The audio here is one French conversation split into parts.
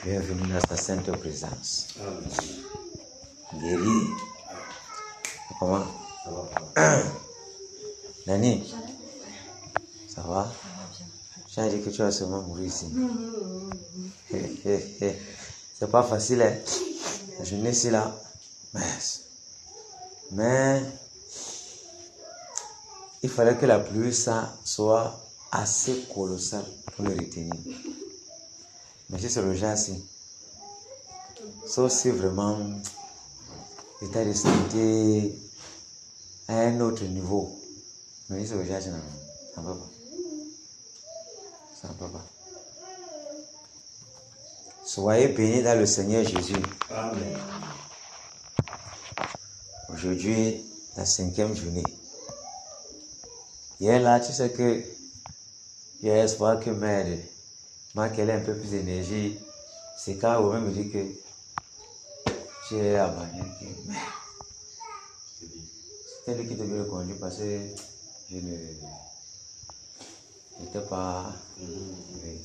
Bienvenue dans sa sainte présence. Guéri. Comment? Ça va. Nani? Ça va? J'ai dit que tu vas seulement mourir ici. C'est pas facile, hein? La journée ici là. Mais il fallait que la pluie ça soit assez colossale pour le retenir. Mais si c'est le genre-ci, sauf si vraiment l'état de santé à un autre niveau. Mais si c'est le genre-ci, non, ça ne va pas. Ça ne va pas. Soyez bénis dans le Seigneur Jésus. Amen. Aujourd'hui, la 5e journée. Hier là, tu sais que j'ai espoir que mère qu'elle ait un peu plus d'énergie. C'est quand on me dit que j'ai abandonné. C'est lui qui devait le conduire parce que je n'étais pas. Oui.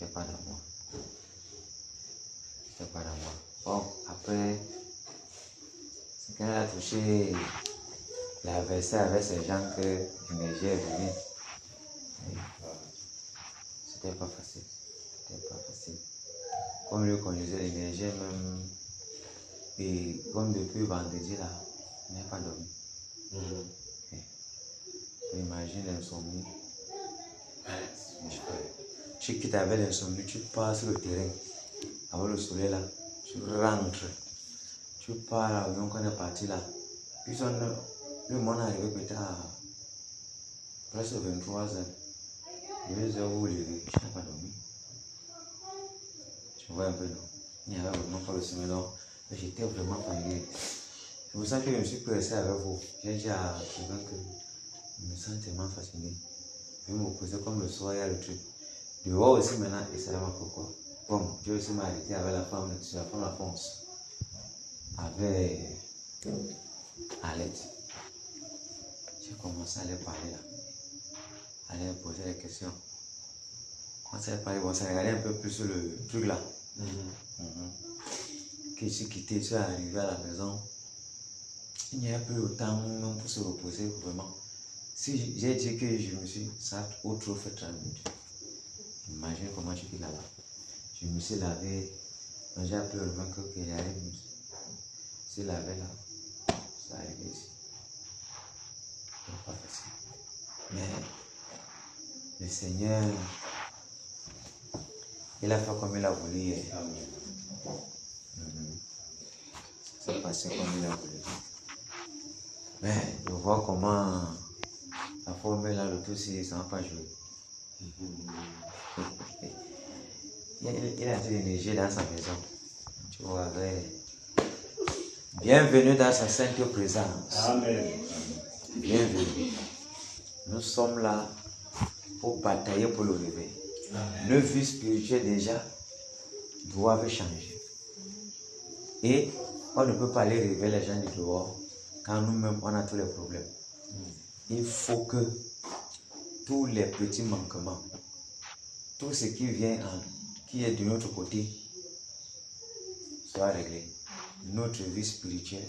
J'étais pas dans moi. J'étais pas dans moi. Bon, après, c'est quand elle a touché l'adversaire avec ces gens que l'énergie est venue. Oui. C'était pas facile. C'était pas facile. Comme lui conduisait l'énergie même. Et comme depuis vendredi là, il n'a pas dormi. Imagine l'insomnie. Tu quittes avec l'insomnie, tu pars sur le terrain. Avec le soleil là, tu rentres. Tu pars là, donc on est parti là. Puis le monde est arrivé peut-être à presque 23h. 2h où il est, tu n'as pas dormi. Tu vois un peu, non? Il n'y avait vraiment pas le sommeil, non? J'étais vraiment fatigué. C'est pour ça que je me suis pressé avec vous. J'ai dit à quelqu'un que je me sens tellement fatigué. Je vais me poser comme le soir, il y a le truc. Dehors aussi maintenant, et ça va pourquoi. Bon, Dieu aussi m'a arrêté avec la femme la fonce. Avec Alette. J'ai commencé à aller parler là. À aller poser des questions. Quand ça parlait, bon, ça regardait un peu plus sur le truc là. Que je suis quitté, je suis arrivé à la maison. Il n'y a plus le temps même pour se reposer vraiment. Si j'ai dit que je me suis ça trop fait 30 minutes. Imagine comment je suis là-bas. Je me suis lavé. J'ai appelé le mec qu'il arrive. Je me suis lavé là. Ça arrive ici. C'est pas facile. Mais le Seigneur, il a fait comme il a voulu hier. C'est passé comme il a voulu. Mais je vois comment la forme là, le tout, ça ne va pas jouer. Il a de l'énergie dans sa maison. Tu vois, bienvenue dans sa sainte présence. Amen. Bienvenue. Nous sommes là pour batailler pour le réveil. Nos vies spirituelles déjà doivent changer. Et on ne peut pas aller réveiller les gens du dehors quand nous-mêmes on a tous les problèmes. Il faut que tous les petits manquements, tout ce qui vient qui est de notre côté, soit réglé. Notre vie spirituelle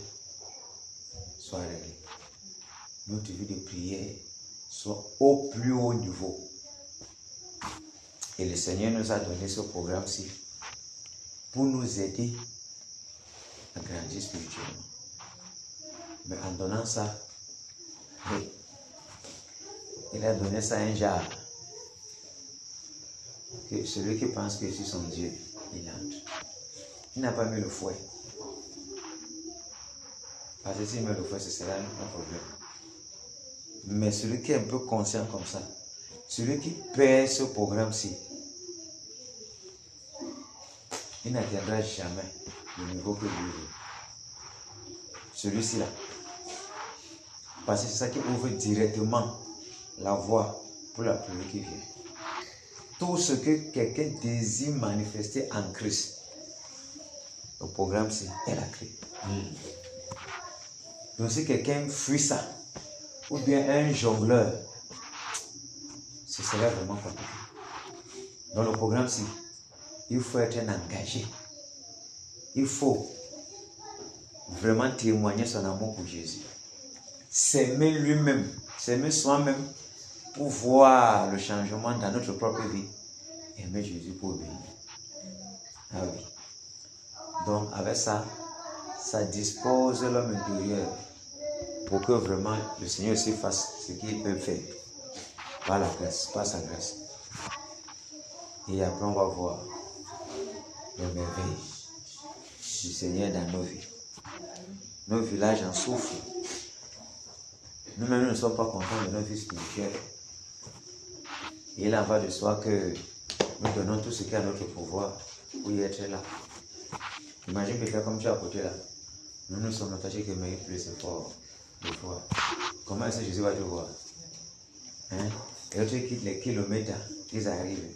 soit réglée. Notre vie de prière soit au plus haut niveau. Et le Seigneur nous a donné ce programme-ci pour nous aider à grandir spirituellement. Mais en donnant ça, il a donné ça à un genre. Que celui qui pense que c'est son Dieu, il entre. Il n'a pas mis le fouet. Parce que s'il met le fouet, ce sera un problème. Mais celui qui est un peu conscient comme ça, celui qui perd ce programme-ci, il n'atteindra jamais le niveau que lui veut. Celui-ci là. Parce que c'est ça qui ouvre directement la voie pour la pluie qui vient. Tout ce que quelqu'un désire manifester en Christ, le programme-ci est la clé. Donc si quelqu'un fuit ça, ou bien un jongleur, ce serait vraiment compliqué. Dans le programme-ci, il faut être un engagé. Il faut vraiment témoigner son amour pour Jésus. S'aimer lui-même, s'aimer soi-même pour voir le changement dans notre propre vie. Aimer Jésus pour obéir. Ah oui. Donc avec ça, ça dispose l'homme intérieur pour que vraiment le Seigneur aussi fasse ce qu'il peut faire. Par la grâce, par sa grâce. Et après on va voir les merveilles du Seigneur dans nos vies. Nos villages en souffrent. Nous-mêmes, nous ne sommes pas contents de notre vie spirituelle. Et il en va de soi que nous donnons tout ce qui est à notre pouvoir pour y être là. Imagine quelqu'un comme tu es à côté là. Nous sommes attachés que mais plus fort de voir. Comment est-ce que Jésus va te voir? Hein? Et l'autre quitte les kilomètres, ils arrivent.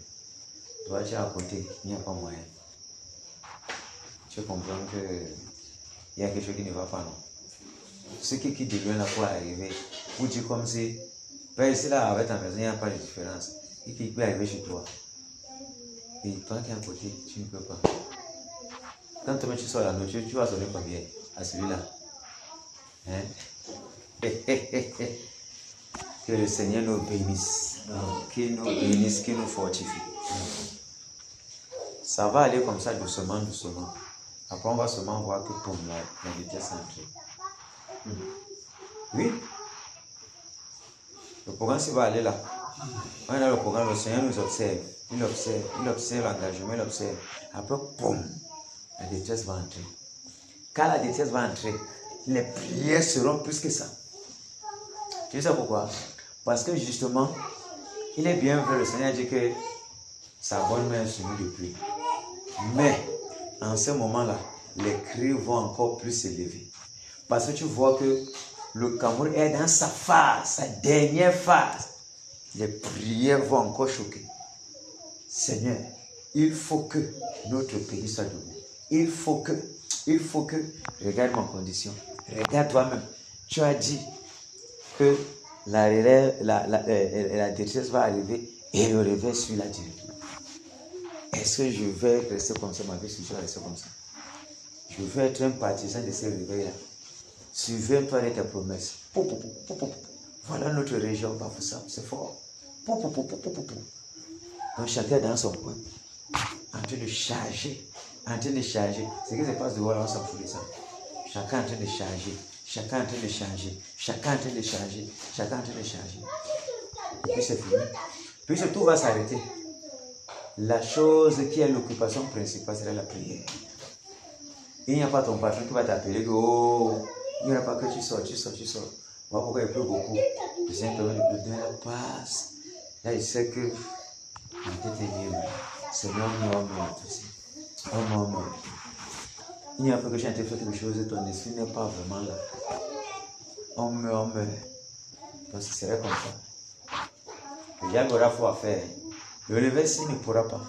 Toi, tu es à côté, il n'y a pas moyen. Tu comprends qu'il y a quelque chose qui ne va pas, non? Ceux qui quittent de loin là pour arriver, pour dire comme si, ben ici là, avec ta maison, il n'y a pas de différence. Et qui peut arriver chez toi. Et toi qui es à côté, tu ne peux pas. Quand toi tu sors la nourriture, tu vas sonner combien à celui-là? Hein? Que le Seigneur nous bénisse. Qu'il nous bénisse, qu'il nous fortifie. Ça va aller comme ça doucement, doucement. Après, on va seulement voir que pour moi, la vitesse entrée. Oui. Le programme, s'il va aller là. On est dans le programme, le Seigneur nous observe. Il observe l'engagement, il observe. Après, boum, la détresse va entrer. Quand la détresse va entrer, les prières seront plus que ça. Tu sais pourquoi? Parce que justement, il est bien vrai, le Seigneur dit que sa bonne main est sur nous depuis. Mais, en ce moment-là, les cris vont encore plus s'élever. Parce que tu vois que le Cameroun est dans sa phase, sa dernière phase. Les prières vont encore choquer. Seigneur, il faut que notre pays soit debout. Il faut que, regarde ma condition, regarde toi-même. Tu as dit que la détresse va arriver et le réveil suit la direction. Est-ce que je vais rester comme ça, ma vie spirituelle va rester comme ça? Je vais être un partisan de ces réveils-là. Souviens-toi de tes promesses. Voilà notre région, Bafoussam, c'est fort. Donc chacun dans son coin, en train de charger, Ce qui se passe dehors, là, on s'en fout de ça. Chacun en train de charger, Et puis c'est fini. Puis tout va s'arrêter. La chose qui est l'occupation principale, c'est la prière. Il n'y a pas ton patron qui va t'appeler que oh, il n'y aura pas que tu sors. Voilà pourquoi il pleut beaucoup. Le Seigneur te donne la passe. Là, il sait que la tête est libre. Seigneur, on il n'y a pas que j'ai fait quelque chose, ton esprit n'est pas vraiment là. On meurt. Donc ce serait comme ça. Le diable aura fort à faire. Le lever s'il ne pourra pas.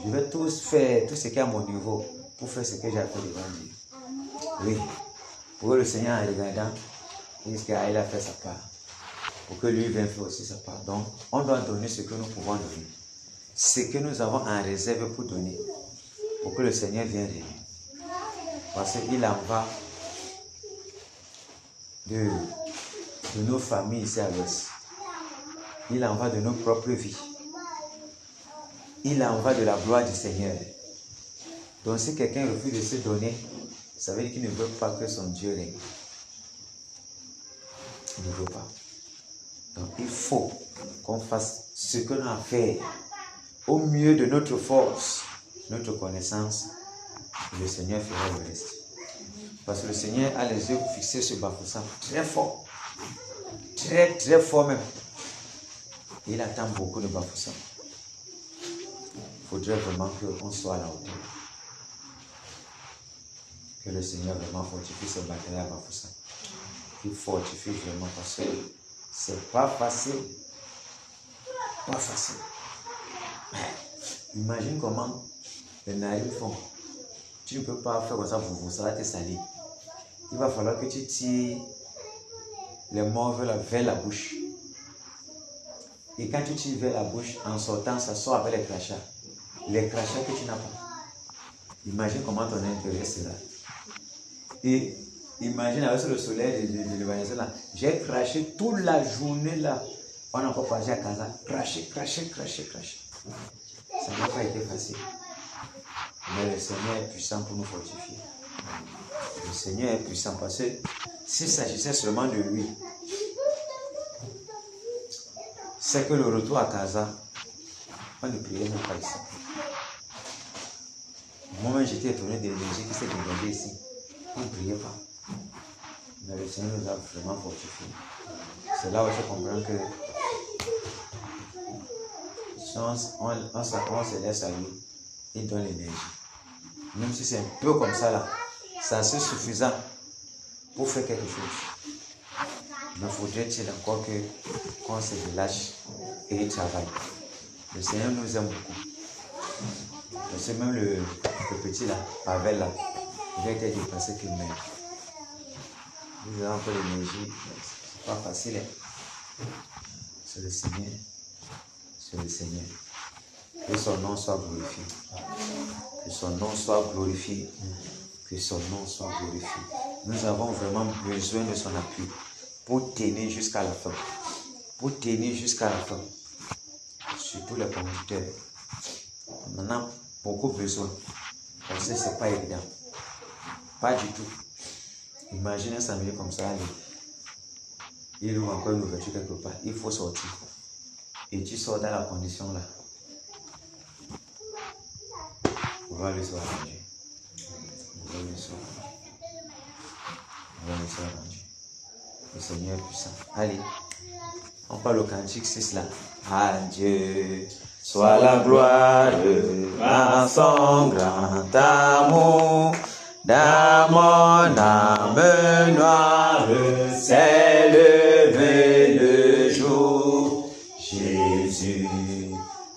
Je vais tous faire tout ce qui est à mon niveau pour faire ce que j'ai fait devant Dieu. Oui. Pour que le Seigneur, en regardant, il a fait sa part. Pour que lui vienne faire aussi sa part. Donc, on doit donner ce que nous pouvons donner. Ce que nous avons en réserve pour donner. Pour que le Seigneur vienne régner. Parce qu'il en va de nos familles ici à l'ouest. Il en va de nos propres vies. Il en va de la gloire du Seigneur. Donc si quelqu'un refuse de se donner, ça veut dire qu'il ne veut pas que son Dieu règne. Il ne veut pas. Donc il faut qu'on fasse ce qu'on a à faire au mieux de notre force, notre connaissance. Le Seigneur fera le reste. Parce que le Seigneur a les yeux fixés sur Bafoussam très fort. Très très fort même. Et il attend beaucoup de Bafoussam. Il faudrait vraiment qu'on soit à la hauteur. Que le Seigneur vraiment fortifie ce bataille à Bafoussam. Qu'il fortifie vraiment parce que c'est pas facile. Pas facile. Imagine comment les naïfs font. Tu ne peux pas faire comme ça, ça va te salir. Il va falloir que tu tires les morts vers la bouche. Et quand tu tires vers la bouche, en sortant, ça sort avec les crachats. Les crachats que tu n'as pas. Imagine comment ton intérieur sera. Et imagine avec le soleil de l'évangile là. J'ai craché toute la journée là. On n'a pas passé à Casa. Craché. Ça n'a pas été facile. Mais le Seigneur est puissant pour nous fortifier. Le Seigneur est puissant parce que s'il s'agissait seulement de lui, c'est que le retour à Casa, on ne priait même pas ici. Moi-même, j'étais étonné de l'énergie qui s'est dégagée ici. On ne priait pas. Mais le Seigneur nous a vraiment fortifiés. C'est là où je comprends que si on se laisse à lui, il donne l'énergie. Même si c'est un peu comme ça là, c'est assez suffisant pour faire quelque chose. Mais faudrait-il encore qu'on se relâche et il travaille. Le Seigneur nous aime beaucoup. C'est même le petit là, Pavel là, il a été dépassé que même. Nous avons un peu d'énergie, c'est pas facile. Hein. C'est le Seigneur. C'est le Seigneur. Que son nom soit glorifié. Que son nom soit glorifié. Que son nom soit glorifié. Nous avons vraiment besoin de son appui pour tenir jusqu'à la fin. Pour tenir jusqu'à la fin. Surtout les conducteurs. On en a beaucoup besoin. Parce que ce n'est pas évident. Pas du tout. Imaginez un samedi comme ça. Il ouvre encore une ouverture quelque part. Il faut sortir. Et tu sors dans la condition là. On va le soir arranger. On va le soir arranger. Le Seigneur est puissant. Allez. On parle au cantique 6 là. À Dieu soit la gloire dans son grand amour. Dans mon âme noire s'est levé le jour. Jésus,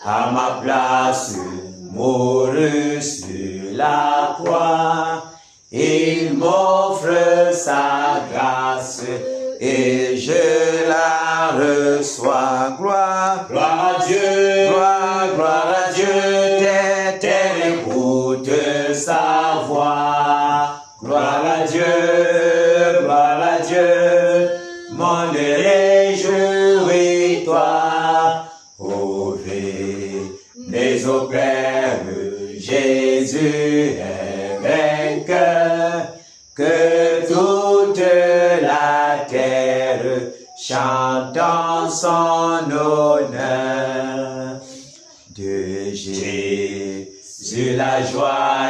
à ma place, mourut sur la croix. Il m'offre sa grâce et je la reçois. Gloire, gloire à Dieu, gloire à Dieu, terre écoute sa voix. Gloire à Dieu, monde réjouis-toi. Mais au Père, Jésus est vainqueur, que toute la terre chante en son honneur. De Jésus la joie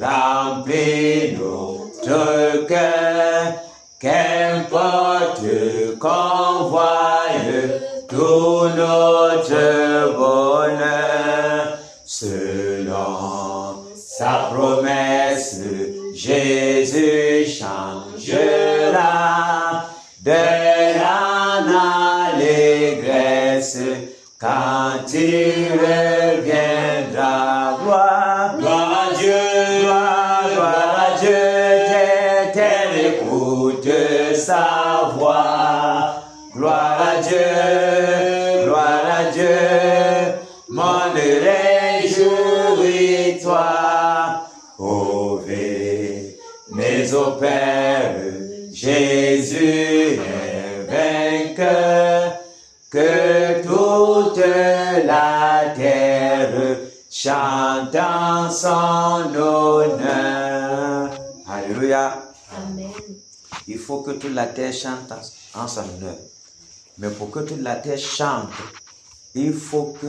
remplit notre cœur, qu'importe qu'on voie tout notre bonheur. Selon sa promesse, Jésus changera de l'allégresse quand il reviendra. Gloire, gloire à Dieu, gloire à Dieu, terre écoute sa voix. Gloire à Dieu, monde réjouis-toi. Mais au Père, Jésus est vainqueur, que toute la terre chante en son honneur. Alléluia. Amen. Il faut que toute la terre chante en son honneur. Mais pour que toute la terre chante, il faut que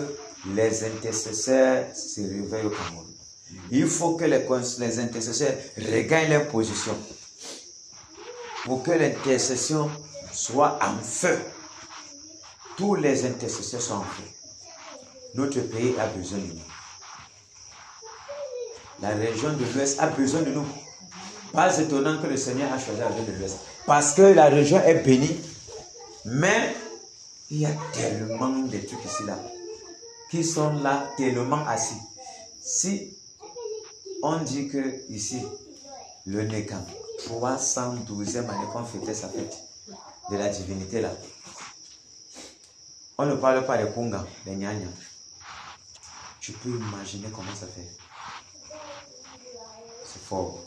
les intercesseurs se réveillent au Cameroun. Il faut que les intercesseurs regagnent leur position. Pour que l'intercession soit en feu. Tous les intercesseurs sont en feu. Notre pays a besoin de nous. La région de l'Ouest a besoin de nous. Pas étonnant que le Seigneur a choisi la région de l'Ouest. Parce que la région est bénie. Mais il y a tellement de trucs ici là. Qui sont là tellement assis. Si on dit que ici, le Nekam, 312e année qu'on fêtait sa fête de la divinité là. On ne parle pas des Kunga, des Nyanya. Tu peux imaginer comment ça fait. C'est fort.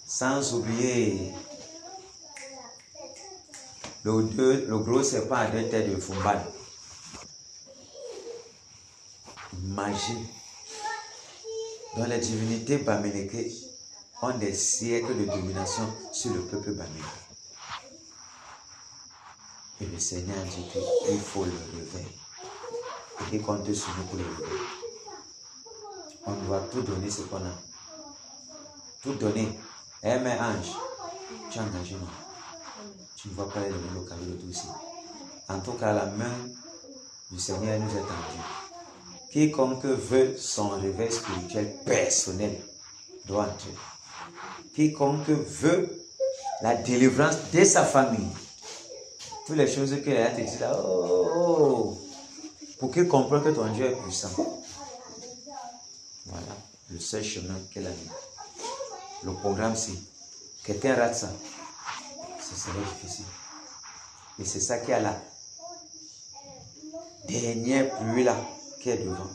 Sans oublier le gros serpent à 2 têtes de Fumbal. Magie. Dans les divinités Bamileke ont des siècles de domination sur le peuple Bamileke. Et le Seigneur dit qu'il faut le réveiller. Et qu'il compte sur nous pour le réveiller. On doit tout donner ce qu'on a. Tout donner. Mais ange, tu es engagé, non? Tu ne vas pas aller donner le cadeau de tout ici. En tout cas, la main du Seigneur nous est tendue. Quiconque veut son réveil spirituel personnel doit entrer. Quiconque veut la délivrance de sa famille. Toutes les choses qu'il a dit là, pour qu'il comprenne que ton Dieu est puissant. Voilà le seul chemin qu'elle a dit. Le programme, si quelqu'un rate ça, ce serait difficile. Et c'est ça qui a la dernière pluie là qui est devant.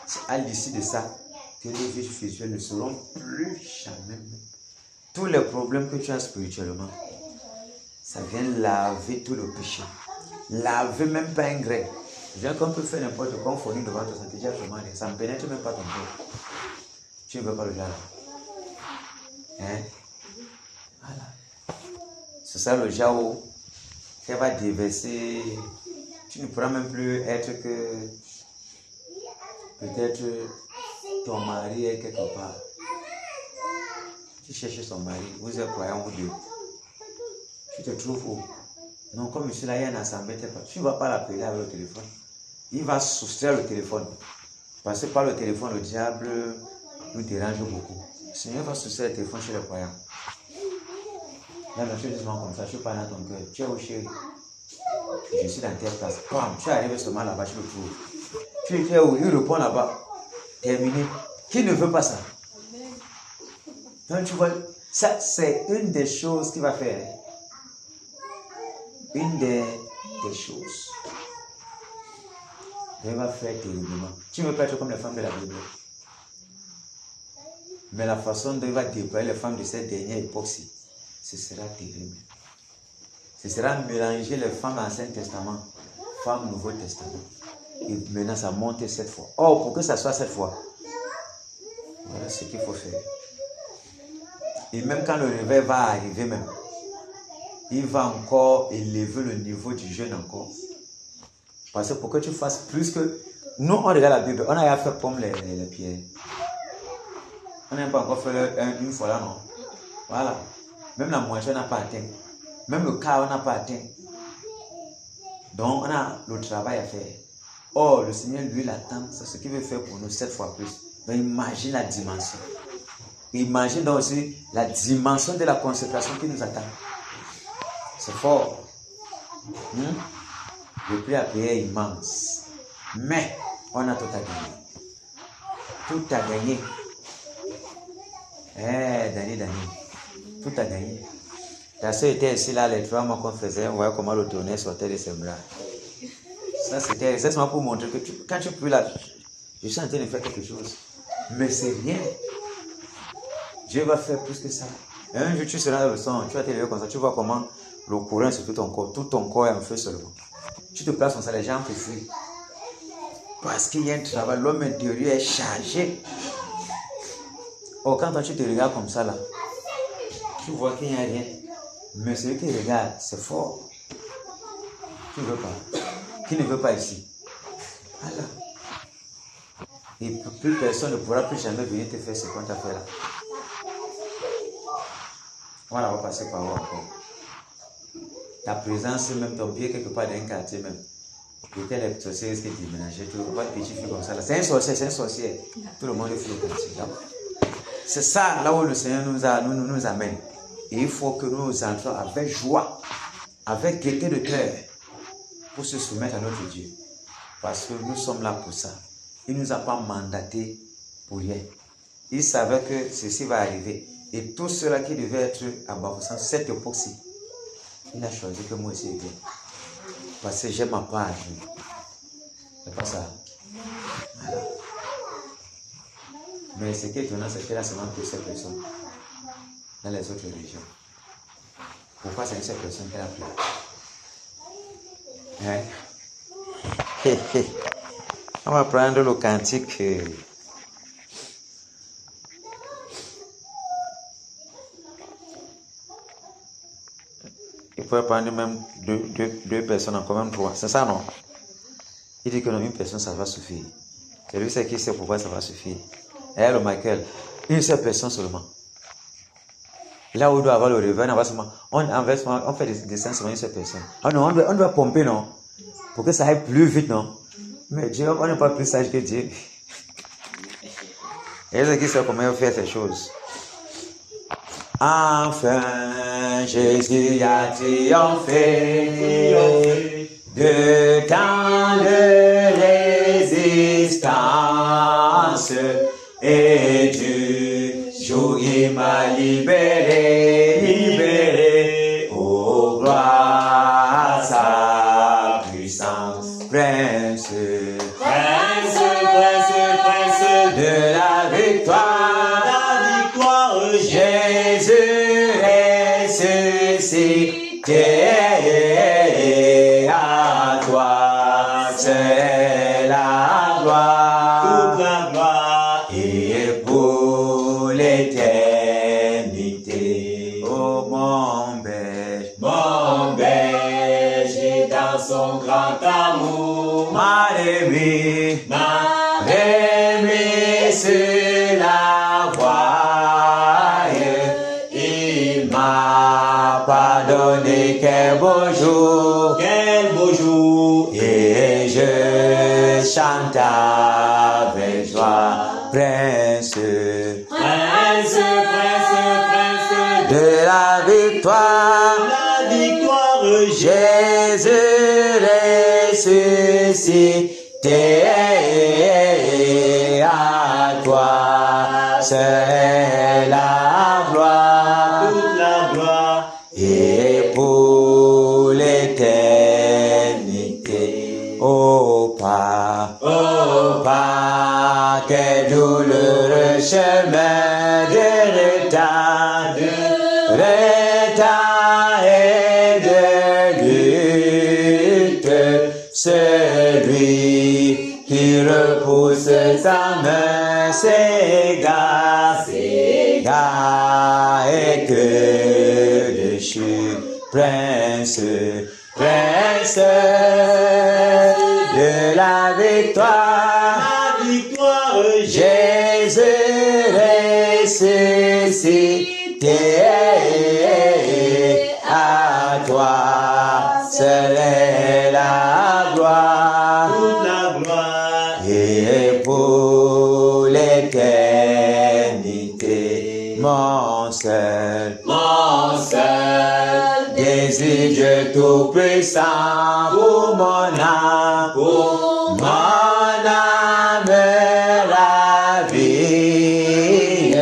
C'est à l'issue de ça que les vies spirituelles ne seront plus jamais. Tous les problèmes que tu as spirituellement, ça vient laver tout le péché. Laver même pas un grès. Viens qu'on peut faire n'importe quoi, on fournit devant toi, ça te dit ça ne pénètre même pas ton corps. Tu ne veux pas le genre. Hein? Voilà. C'est ça le jao qui va déverser. Tu ne pourras même plus être que peut-être ton mari est quelque part. Tu cherches son mari, vous êtes croyant ou deux. Tu te trouves où? Non, comme monsieur là, il y a une assemblée, tu ne vas pas l'appeler avec le téléphone. Il va soustraire le téléphone. Parce que par le téléphone, le diable nous dérange beaucoup. Le Seigneur va soustraire le téléphone chez les croyants. Là, tu dis comme ça, je parle dans ton cœur. Tu es où, chérie? Je suis dans telle place. Bam, tu arrives seulement là-bas, tu le trouves. Tu es où? Il répond là-bas. Terminé. Qui ne veut pas ça? Donc, tu vois, ça, c'est une des choses qu'il va faire. Une des choses. Il va faire terriblement. Tu ne veux pas être comme les femmes de la Bible. Mais la façon dont il va déployer les femmes de cette dernière époque-ci, ce sera terrible. Ce sera mélanger les femmes Ancien Testament, femmes Nouveau Testament. Et maintenant, ça monte 7 fois. Or, pour que ça soit 7 fois, voilà ce qu'il faut faire. Et même quand le réveil va arriver même, il va encore élever le niveau du jeûne encore. Parce que pour que tu fasses plus que... Nous, on regarde la Bible, on a fait pomme les pierres. On n'a pas encore fait une fois là, non? Voilà. Même la moitié, on n'a pas atteint. Même le quart, on n'a pas atteint. Donc, on a le travail à faire. Or, le Seigneur, lui, l'attend. C'est ce qu'il veut faire pour nous 7 fois plus. Donc, imagine la dimension. Imagine donc aussi la dimension de la consécration qui nous attend. C'est fort. Le prix à payer est immense. Mais, on a tout à gagner. Tout à gagner. Dani. Tout a gagné. Ta soeur était ici là, les 3 mois qu'on faisait, on voyait comment le tonnerre sortait de ses bras. Ça, c'était exactement pour montrer que quand tu peux là, je suis en train de faire quelque chose. Mais c'est rien. Dieu va faire plus que ça. Et un jour, tu seras dans le sang, tu vas te lever comme ça, tu vois comment le courant sur tout ton corps est en feu seulement. Tu te places comme ça, les gens te fuient. Parce qu'il y a un travail, l'homme intérieur est chargé. Or, quand toi, tu te regardes comme ça là, tu vois qu'il n'y a rien. Mais celui qui regarde, c'est fort. Qui ne veut pas? Qui ne veut pas ici? Voilà. Et plus personne ne pourra plus jamais venir te faire ce qu'on t'a fait là. Voilà, on va passer par où encore. Ta présence, même ton pied quelque part dans un quartier même. Peut-être les sorciers risquent de déménager. Tu vois une petite fille comme ça là. C'est un sorcier. Tout le monde est fou au quartier. C'est ça là où le Seigneur nous amène. Et il faut que nous entrons avec joie, avec gaieté de cœur, pour se soumettre à notre Dieu. Parce que nous sommes là pour ça. Il ne nous a pas mandaté pour rien. Il savait que ceci va arriver. Et tout cela qui devait être à Bafoussam, cette époque-ci, il a choisi que moi aussi je vienne. Parce que j'ai ma part à Dieu. C'est pas ça. Voilà. Mais ce qui est étonnant, c'est qu'elle a seulement pris cette personne dans les autres religions. Pourquoi c'est cette personne qu'elle a pris? Hein? On va prendre le cantique. Il pourrait prendre même deux personnes, encore même trois. C'est ça, non? Il dit que non, une personne, ça va suffire. C'est lui qui sait pourquoi ça va suffire. Et alors, Michael, une seule personne seulement. Là où il doit avoir le réveil, on fait des scènes sur une seule personne. Ah non, on doit pomper, non? Pour que ça aille plus vite, non? Mais Dieu, on n'est pas plus sage que Dieu. Et c'est qui sait comment faire ces choses. Enfin, Jésus a triomphé de tant de résistance et du jour il m'a libéré, oh gloire à sa puissance, prince de la victoire, Jésus ressuscité, à toi c'est la gloire, toute la gloire, et pour l'éternité. Oh mon berger dans son grand amour, m'a remis sur la voie, il m'a pardonné, quel beau jour, et je chante avec joie, prince de la victoire, Jésus ressuscité, à toi c'est la gloire, toute la gloire, et pour l'éternité. Oh pas, quel douloureux chemin de retard et de lutte, celui qui repousse sa main s'égare, et que le chute, prince de la victoire, Jésus ressuscité, à toi c'est la gloire, et pour l'éternité, mon seul désir, Dieu tout-puissant, pour mon âme, ravie,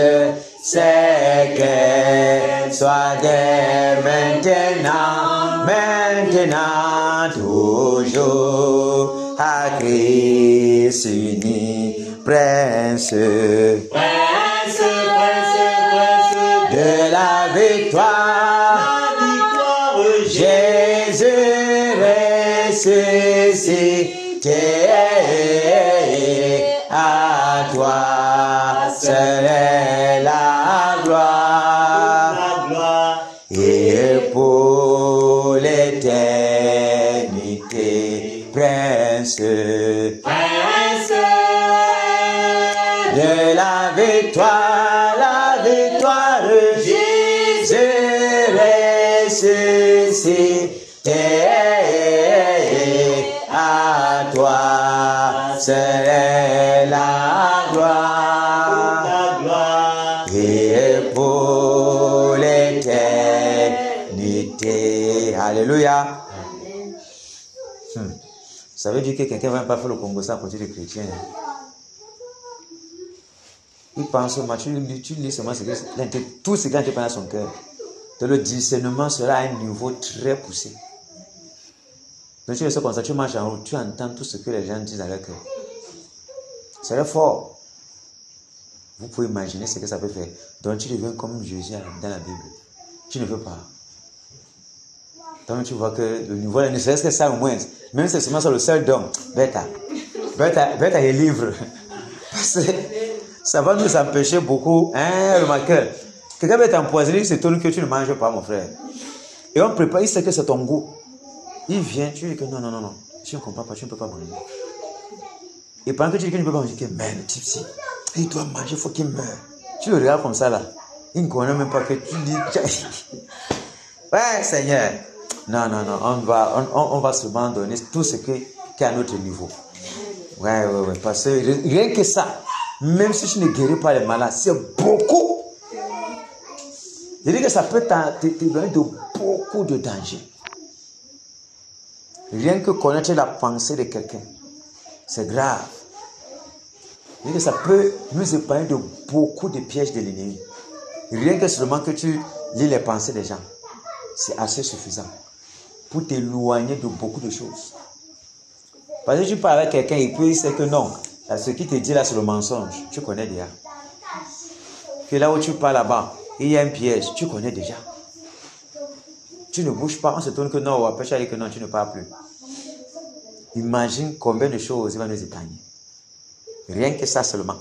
c'est qu'elle soit dès maintenant, toujours, à Christ uni, prince de la victoire, Jésus ressuscité, à toi c'est la gloire, et pour l'éternité, prince de la victoire, Jésus ressuscité, à toi c'est la gloire, et pour l'éternité. Alléluia. Ça veut dire que quelqu'un ne va pas faire le Congo sans côté des chrétiens. Il pense seulement, tu lis seulement tout ce qui est dans son cœur. Le discernement sera à un niveau très poussé. Donc tu es comme ça, tu marches en route, tu entends tout ce que les gens disent à leur cœur. C'est fort. Vous pouvez imaginer ce que ça peut faire. Donc tu deviens comme Jésus dans la Bible. Tu ne veux pas. Donc tu vois que le niveau, ne serait-ce que ça au moins, même si c'est seulement sur le seul don, bêta est libre. Parce que ça va nous empêcher beaucoup, hein, le marqueur. Quelqu'un va t'empoisonner, il se tourne que tu ne manges pas, mon frère. Et on prépare, il sait que c'est ton goût. Il vient, tu dis que non, tu ne comprends pas, tu ne peux pas manger. Et pendant que tu dis que tu ne peux pas manger, mais le type si, il doit manger, il faut qu'il meure. Tu le regardes comme ça là, il ne connaît même pas que tu dis, ouais Seigneur, non, on va seulement donner tout ce qui est à notre niveau. Ouais, parce que rien que ça, même si tu ne guéris pas les malades, c'est beaucoup. Je dis que ça peut te donner de beaucoup de dangers. Rien que connaître la pensée de quelqu'un, c'est grave. Je dis que ça peut nous épargner de beaucoup de pièges de l'ennemi. Rien que seulement que tu lis les pensées des gens, c'est assez suffisant pour t'éloigner de beaucoup de choses. Parce que tu parles avec quelqu'un et puis il sait que non, ce qui te dit là c'est le mensonge, tu connais déjà. Que là où tu parles là-bas, il y a un piège, tu connais déjà. Tu ne bouges pas, on se tourne que non, ou après tu dis que non, tu ne parles plus. Imagine combien de choses il va nous épargner. Rien que ça seulement.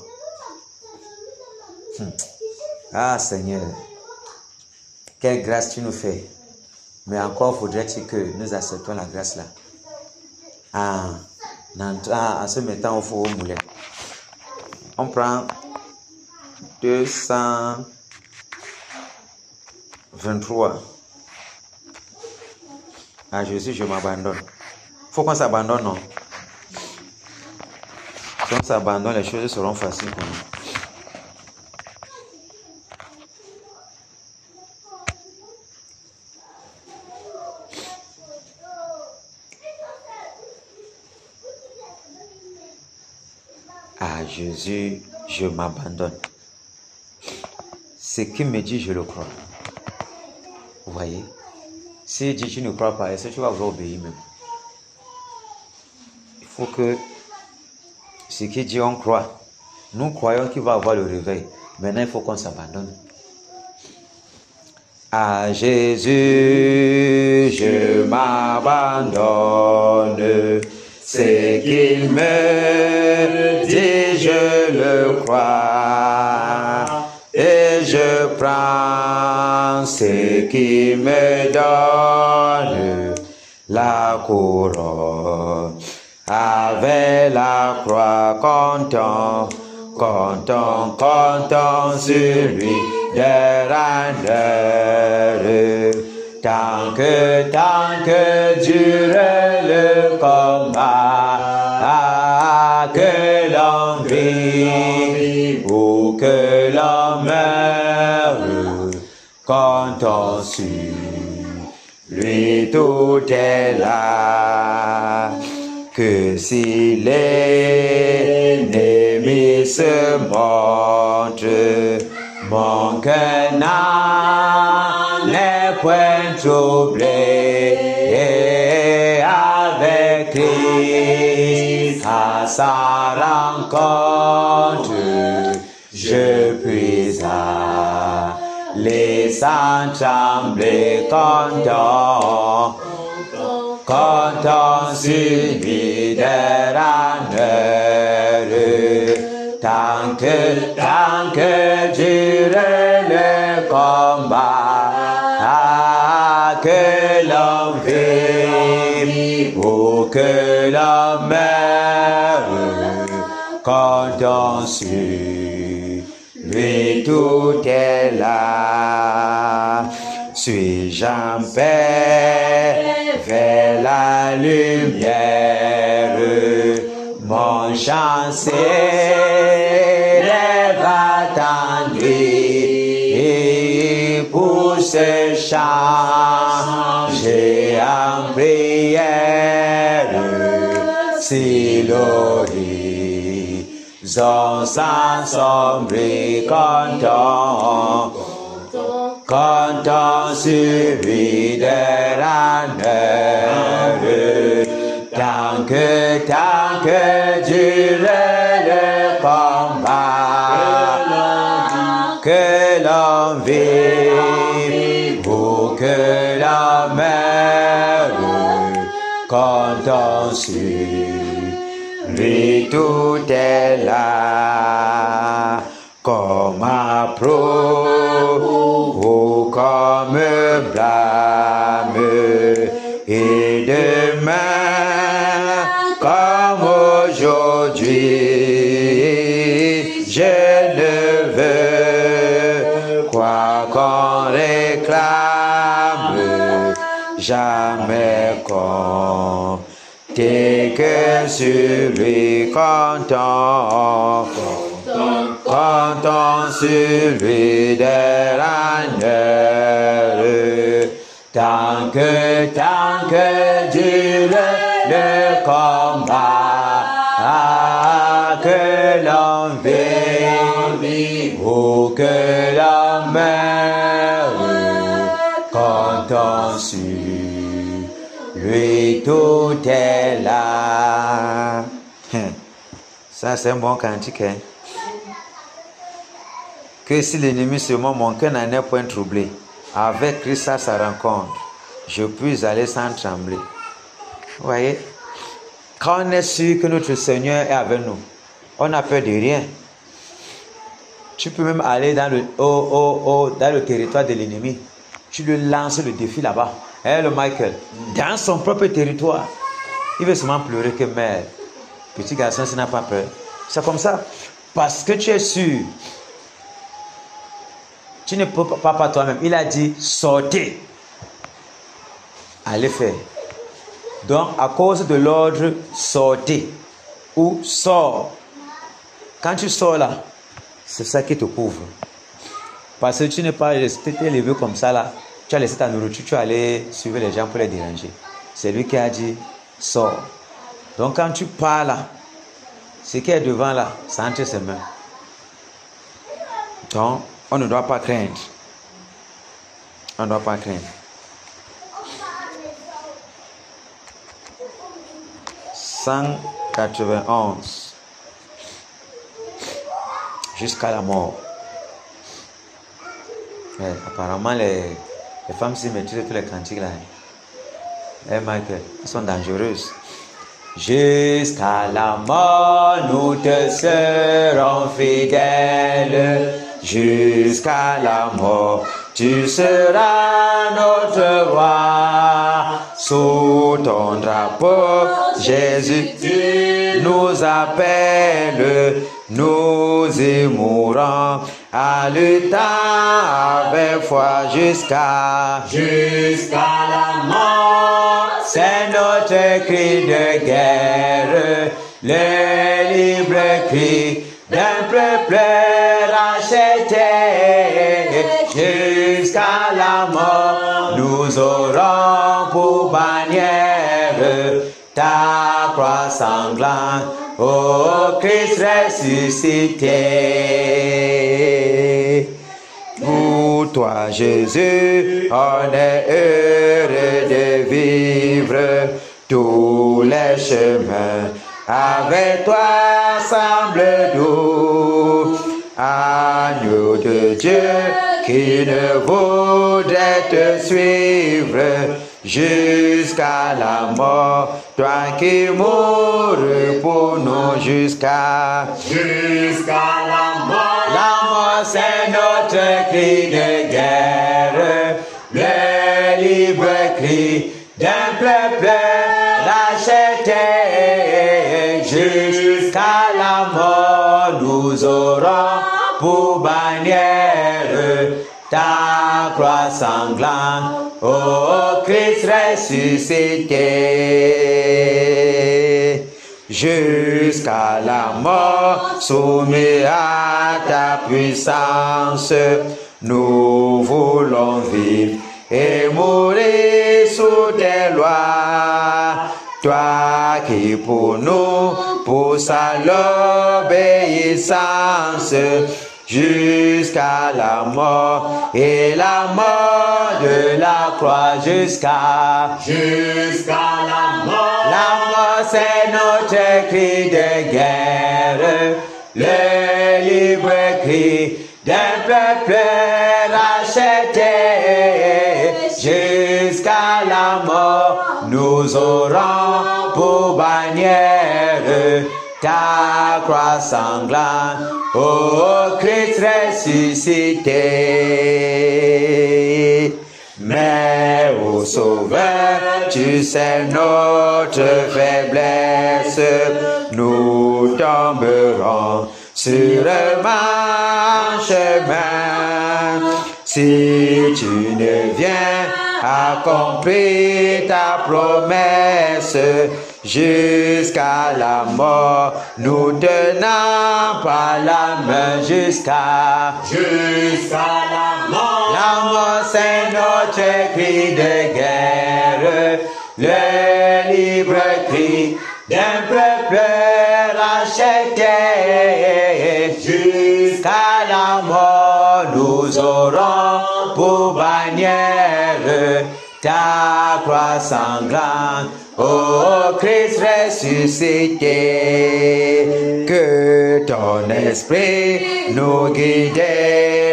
Ah Seigneur, quelle grâce tu nous fais. Mais encore faudrait-il que nous acceptons la grâce là. En se mettant au four au moulin. On prend 223. À Jésus, je m'abandonne. Faut qu'on s'abandonne, non? Si on s'abandonne, les choses seront faciles pour nous. À Jésus, je m'abandonne. Ce qu'il me dit, je le crois. Vous voyez? S'il dit tu ne crois pas, est-ce que tu vas vous obéir même? Il faut que ce qu'il dit, on croit. Nous croyons qu'il va avoir le réveil. Maintenant, il faut qu'on s'abandonne. À Jésus, je m'abandonne. Ce qu'il me dit, je le crois. Et je prends ce qu'il me donne, la couronne. Avec la croix, comptons sur lui de rendre. Tant que dure le combat, que l'on vit ou que l'on meure, comptons sur lui, tout est là. Que si l'ennemi se montre, mon cœur n'est point troublé, et avec Christ à sa rencontre, je puis aller sans trembler, comptons sur lui de rendre. Tant que dure le combat, que l'on vive ou que l'on meure, comptons sur lui, tout est là. Suis-je en paix vers la lumière? Mon chant s'élève attendri pour ce chant. J'ai en prière si l'horizon s'assombrit, comptons comptant sur lui de l'honneur. Tant que dure le combat, que l'on vive ou que l'on meure, comptant sur lui, tout est là, comme approuve ou comme blâme, et demain comme aujourd'hui, je ne veux quoi qu'on réclame, jamais compter que sur lui comptant, comptant sur lui de l'honneur, tant que dure le combat, que l'on vive ou que l'on meure, comptant sur lui, tout est là. Ça, c'est un bon cantique, hein? Que si l'ennemi se montre, mon cœur n'en est point troublé. Avec Christ à sa rencontre, je puis aller sans trembler. Vous voyez, quand on est sûr que notre Seigneur est avec nous, on n'a peur de rien. Tu peux même aller dans le territoire de l'ennemi. Tu lui lances le défi là-bas. Le Michael, dans son propre territoire, il veut seulement pleurer que mère. Petit garçon, s'il n'a pas peur. C'est comme ça. Parce que tu es sûr. Tu ne peux pas par toi-même. Il a dit, sortez. Allez faire. Donc, à cause de l'ordre, sortez. Ou sors. Quand tu sors là, c'est ça qui te couvre. Parce que tu n'es pas resté élevé comme ça là. Tu as laissé ta nourriture, tu es allé suivre les gens pour les déranger. C'est lui qui a dit, sors. Donc, quand tu pars là, ce qui est devant là, ça entre ses mains. Donc, on ne doit pas craindre. On ne doit pas craindre. 191. Jusqu'à la mort. Ouais, apparemment, les femmes s'y maîtrisent tous les cantiques là. Michael, elles sont dangereuses. Jusqu'à la mort, nous te serons fidèles. Jusqu'à la mort, tu seras notre roi. Sous ton drapeau, Jésus, tu nous appelles. Nous y mourrons à lutter avec foi jusqu'à la mort. C'est notre cri de guerre, le libre cri d'un peuple racheté. Jusqu'à la mort, nous aurons pour bannière ta croix sanglante, ô Christ ressuscité. Pour toi, Jésus, on est heureux de vivre tous les chemins. Avec toi semble doux, agneau de Dieu qui ne voudrait te suivre jusqu'à la mort. Toi qui mourras pour nous jusqu'à la mort. La mort, c'est notre cri de guerre, le libre cri d'un peuple racheté. Jusqu'à la mort, nous aurons pour bannière ta croix sanglante, ô Christ ressuscité. Jusqu'à la mort, soumis à ta puissance, nous voulons vivre et mourir sous tes lois. Toi qui pour nous pousse à l'obéissance, jusqu'à la mort, et la mort de la croix jusqu'à la mort. La mort, c'est notre cri de guerre, le libre cri d'un peuple racheté. Jusqu'à la mort, nous aurons pour bannière ta croix sanglante, ô Christ ressuscité. Mais ô Sauveur, tu sais notre faiblesse, nous tomberons sûrement chemin. Si tu ne viens accomplir ta promesse, jusqu'à la mort, nous tenons par la main jusqu'à la mort. La mort, c'est notre cri de guerre, le libre cri d'un peuple racheté. Jusqu'à la mort, nous aurons pour bannière ta croix sanglante, ô Christ ressuscité. Que ton esprit nous guide,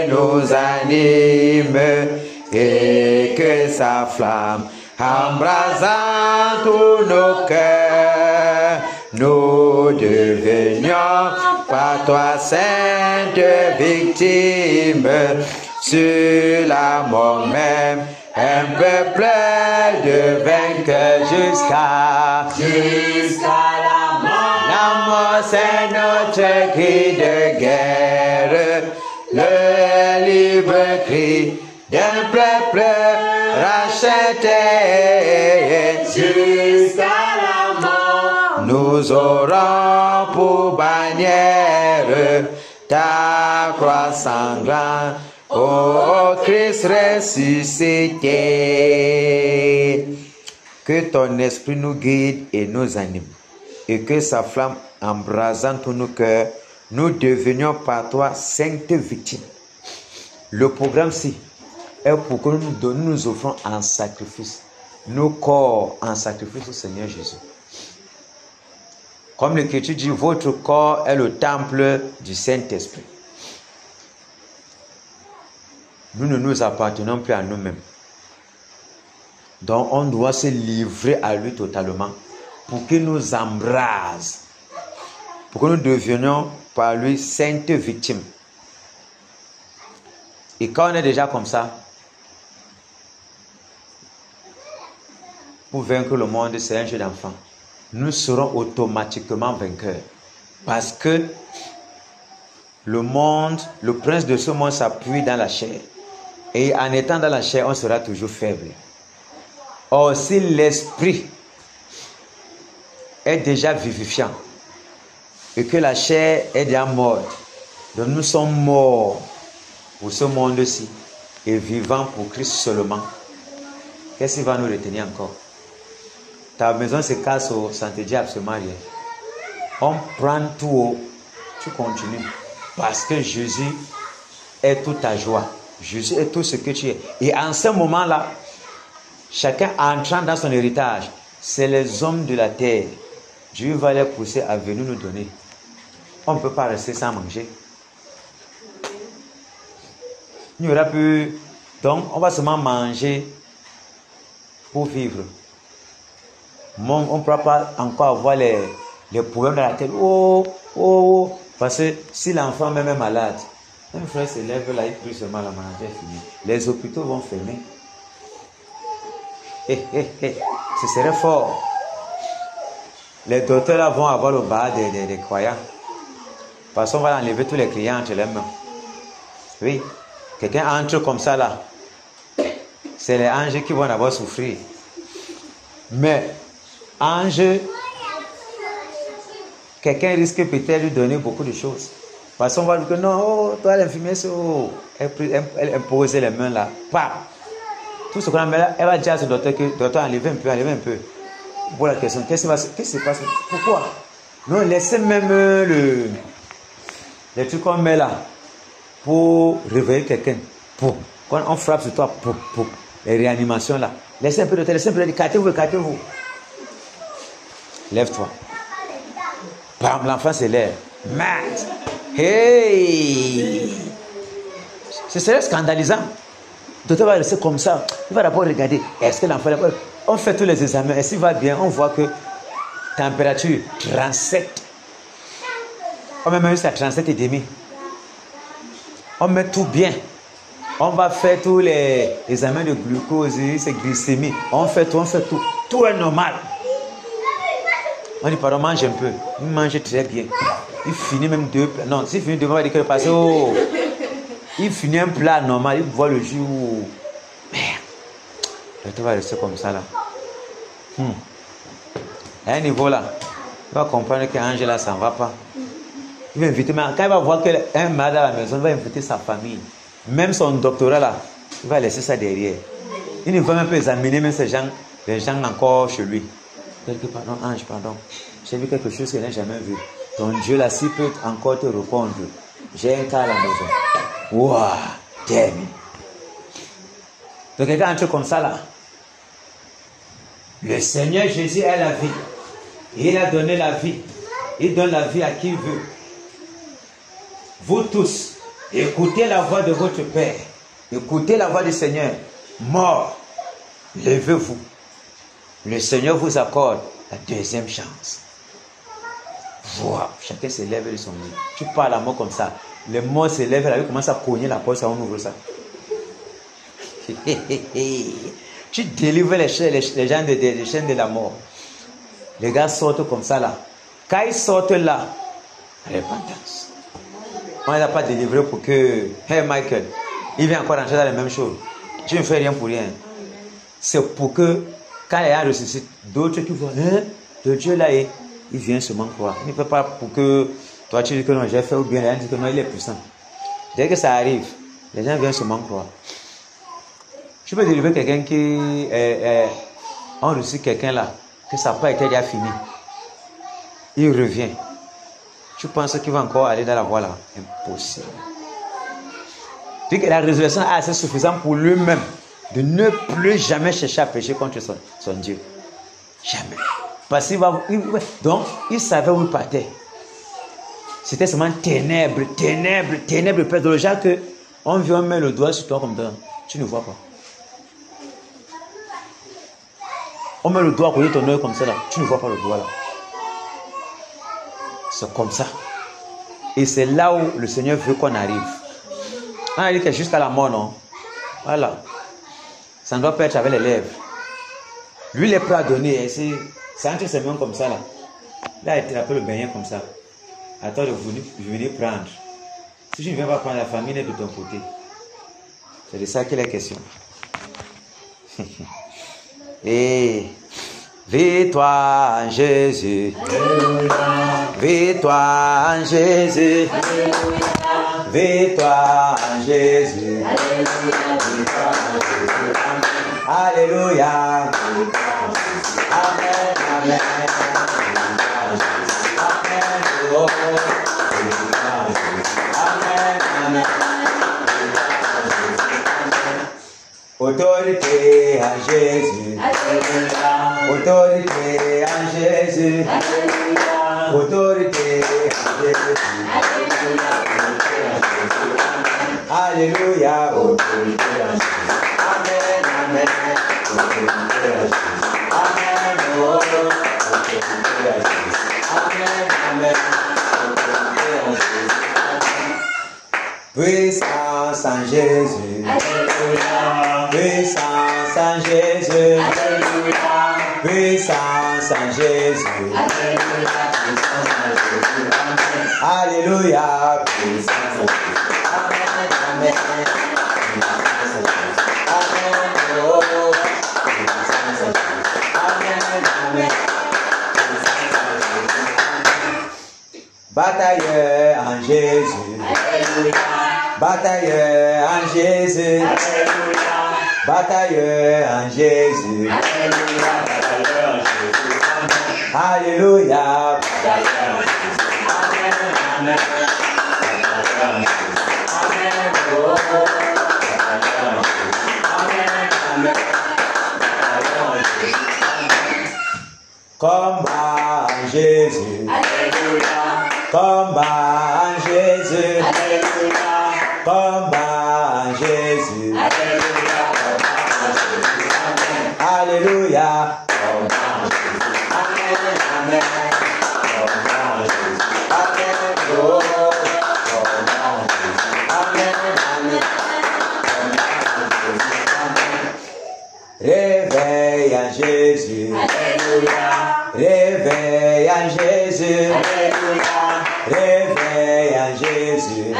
nous anime, et que sa flamme embrasant tous nos cœurs, nous devenions par toi sainte victime, sur la mort même, un peuple de vainqueurs jusqu'à la mort. La mort, c'est notre cri de guerre, le libre cri d'un peuple racheté. Jusqu'à la mort, nous aurons pour bannière ta croix sanglante, ô Christ ressuscité. Que ton esprit nous guide et nous anime, et que sa flamme embrasant tous nos cœurs, nous devenions par toi saintes victimes. Le programme-ci est pour que nous nous offrons en sacrifice, nos corps en sacrifice au Seigneur Jésus. Comme l'Écriture dit, votre corps est le temple du Saint-Esprit. Nous ne nous appartenons plus à nous-mêmes. Donc on doit se livrer à lui totalement pour qu'il nous embrase, pour que nous devenions par lui saintes victimes. Et quand on est déjà comme ça, pour vaincre le monde, c'est un jeu d'enfant. Nous serons automatiquement vainqueurs. Parce que le monde, le prince de ce monde s'appuie dans la chair. Et en étant dans la chair, on sera toujours faible. Or, si l'esprit est déjà vivifiant et que la chair est déjà morte, donc nous sommes morts pour ce monde-ci et vivants pour Christ seulement, qu'est-ce qui va nous retenir encore? Ta maison se casse, ça ne te dit absolument rien. On prend tout, tu continues. Parce que Jésus est toute ta joie. Jésus est tout ce que tu es. Et en ce moment-là, chacun entrant dans son héritage, c'est les hommes de la terre. Dieu va les pousser à venir nous donner. On ne peut pas rester sans manger. Il n'y aura plus. Donc, on va seulement manger pour vivre. On ne pourra pas encore avoir les problèmes dans la tête. Parce que si l'enfant même est malade, un frère se lève là, il prie seulement la maladie est finie. Les hôpitaux vont fermer. Ce serait fort. Les docteurs là vont avoir le bas des croyants. Parce qu'on va enlever tous les clients entre les mains. Oui. Quelqu'un entre comme ça là. C'est les anges qui vont avoir souffrir. Mais, ange, quelqu'un risque peut-être de lui donner beaucoup de choses. Parce qu'on va dire que non, toi l'infirmière, elle impose les mains là. Pam. Tout ce qu'on a mis là, elle va dire à ce docteur que docteur, enlevez un peu. Voilà la question, qu'est-ce qui se passe? Pourquoi? Non, laissez même les trucs qu'on met là. pour réveiller quelqu'un. Quand on frappe sur toi, les réanimations là. Laissez un peu de temps, laissez un peu de temps. Écartez-vous. Lève-toi. Bam, l'enfant se lève. Matt. Hey! Ce serait scandalisant. Le docteur va rester comme ça. Il va d'abord regarder. Est-ce que l'enfant... On fait tous les examens. Et s'il va bien, on voit que température 37. On met même jusqu'à 37,5. On met tout bien. On va faire tous les examens de glucose, c'est glycémie. On fait tout. Tout est normal. On dit, pardon, mange un peu. Il mange très bien. Il finit même 2 plats. Non, s'il finit 2 plats, il va dire que parce que il finit un plat normal, il voit le jour où... Merde. Le temps va rester comme ça là. À un niveau là, il va comprendre qu'Angela, ça ne va pas. Il va inviter, mais quand il va voir qu'un malade à la maison, il va inviter sa famille. Même son doctorat là, il va laisser ça derrière. Il ne va même pas examiner même les gens encore chez lui. Pardon, Ange, pardon. J'ai vu quelque chose que je n'ai jamais vu. Ton Dieu là, s'il peut encore te répondre, j'ai un cas à la maison. Waouh, damn. Donc quelqu'un entre comme ça là. Le Seigneur Jésus est la vie. Il a donné la vie. Il donne la vie à qui il veut. Vous tous, écoutez la voix de votre Père. Écoutez la voix du Seigneur. Mort, levez-vous. Le Seigneur vous accorde la deuxième chance. Wow. Chacun se lève de son lit. Tu parles à mort comme ça. Les morts se lèvent, la vie commence à cogner la porte, ça on ouvre ça. Tu délivres les gens des chaînes de la mort. Les gars sortent comme ça là. Quand ils sortent là, repentance. On ne l'a pas délivré pour que, hey Michael, il vient encore rentrer dans les mêmes choses. Tu ne fais rien pour rien. C'est pour que, quand les gens ressuscitent, d'autres qui voient, le Dieu là, il vient seulement croire. Il ne peut pas pour que toi tu dis que non, j'ai fait ou bien les gens disent que non, il est puissant. Dès que ça arrive, les gens viennent seulement croire. Tu peux délivrer quelqu'un qui on ressuscite quelqu'un là, que ça n'a pas été déjà fini. Il revient. Tu penses qu'il va encore aller dans la voie là? Impossible. Puis que la résurrection est assez suffisante pour lui-même de ne plus jamais chercher à pécher contre son Dieu. Jamais. Parce qu'il va... Donc, il savait où il partait. C'était seulement ténèbres. Père, dans le genre que on vient mettre le doigt sur toi comme ça. Tu ne vois pas. On met le doigt à côté de ton œil comme ça là. Tu ne vois pas le doigt là. C'est comme ça. Et c'est là où le Seigneur veut qu'on arrive. On a dit que jusqu'à la mort, non? Voilà. Ça ne doit pas être avec les lèvres. Lui, il est prêt à donner. C'est entre ses mains comme ça là. Là, il attrape le beignet comme ça. Attends de venir prendre. Si tu ne viens pas prendre, la famille est de ton côté. C'est de ça qu'il est question. Et victoire en Jésus. Victoire en Jésus. Victoire en Jésus. Alléluia. Amen. Amen. Amen. Autorité en Jésus. Autorité en Jésus. Autorité en Jésus. Alléluia. Amen. Amen. Amen. Puissance en Jésus. Puissance en Jésus. Puissance en Jésus. Alléluia. Amen. Amen. Batailleur en Jésus. Batailleur en Jésus. Batailleur en Jésus. Alléluia. Amen. Combat en Jésus. Combat en Jésus. Combat en Jésus. Alléluia. Réveille en Jésus. Réveille en Jésus. Réveille en Jésus.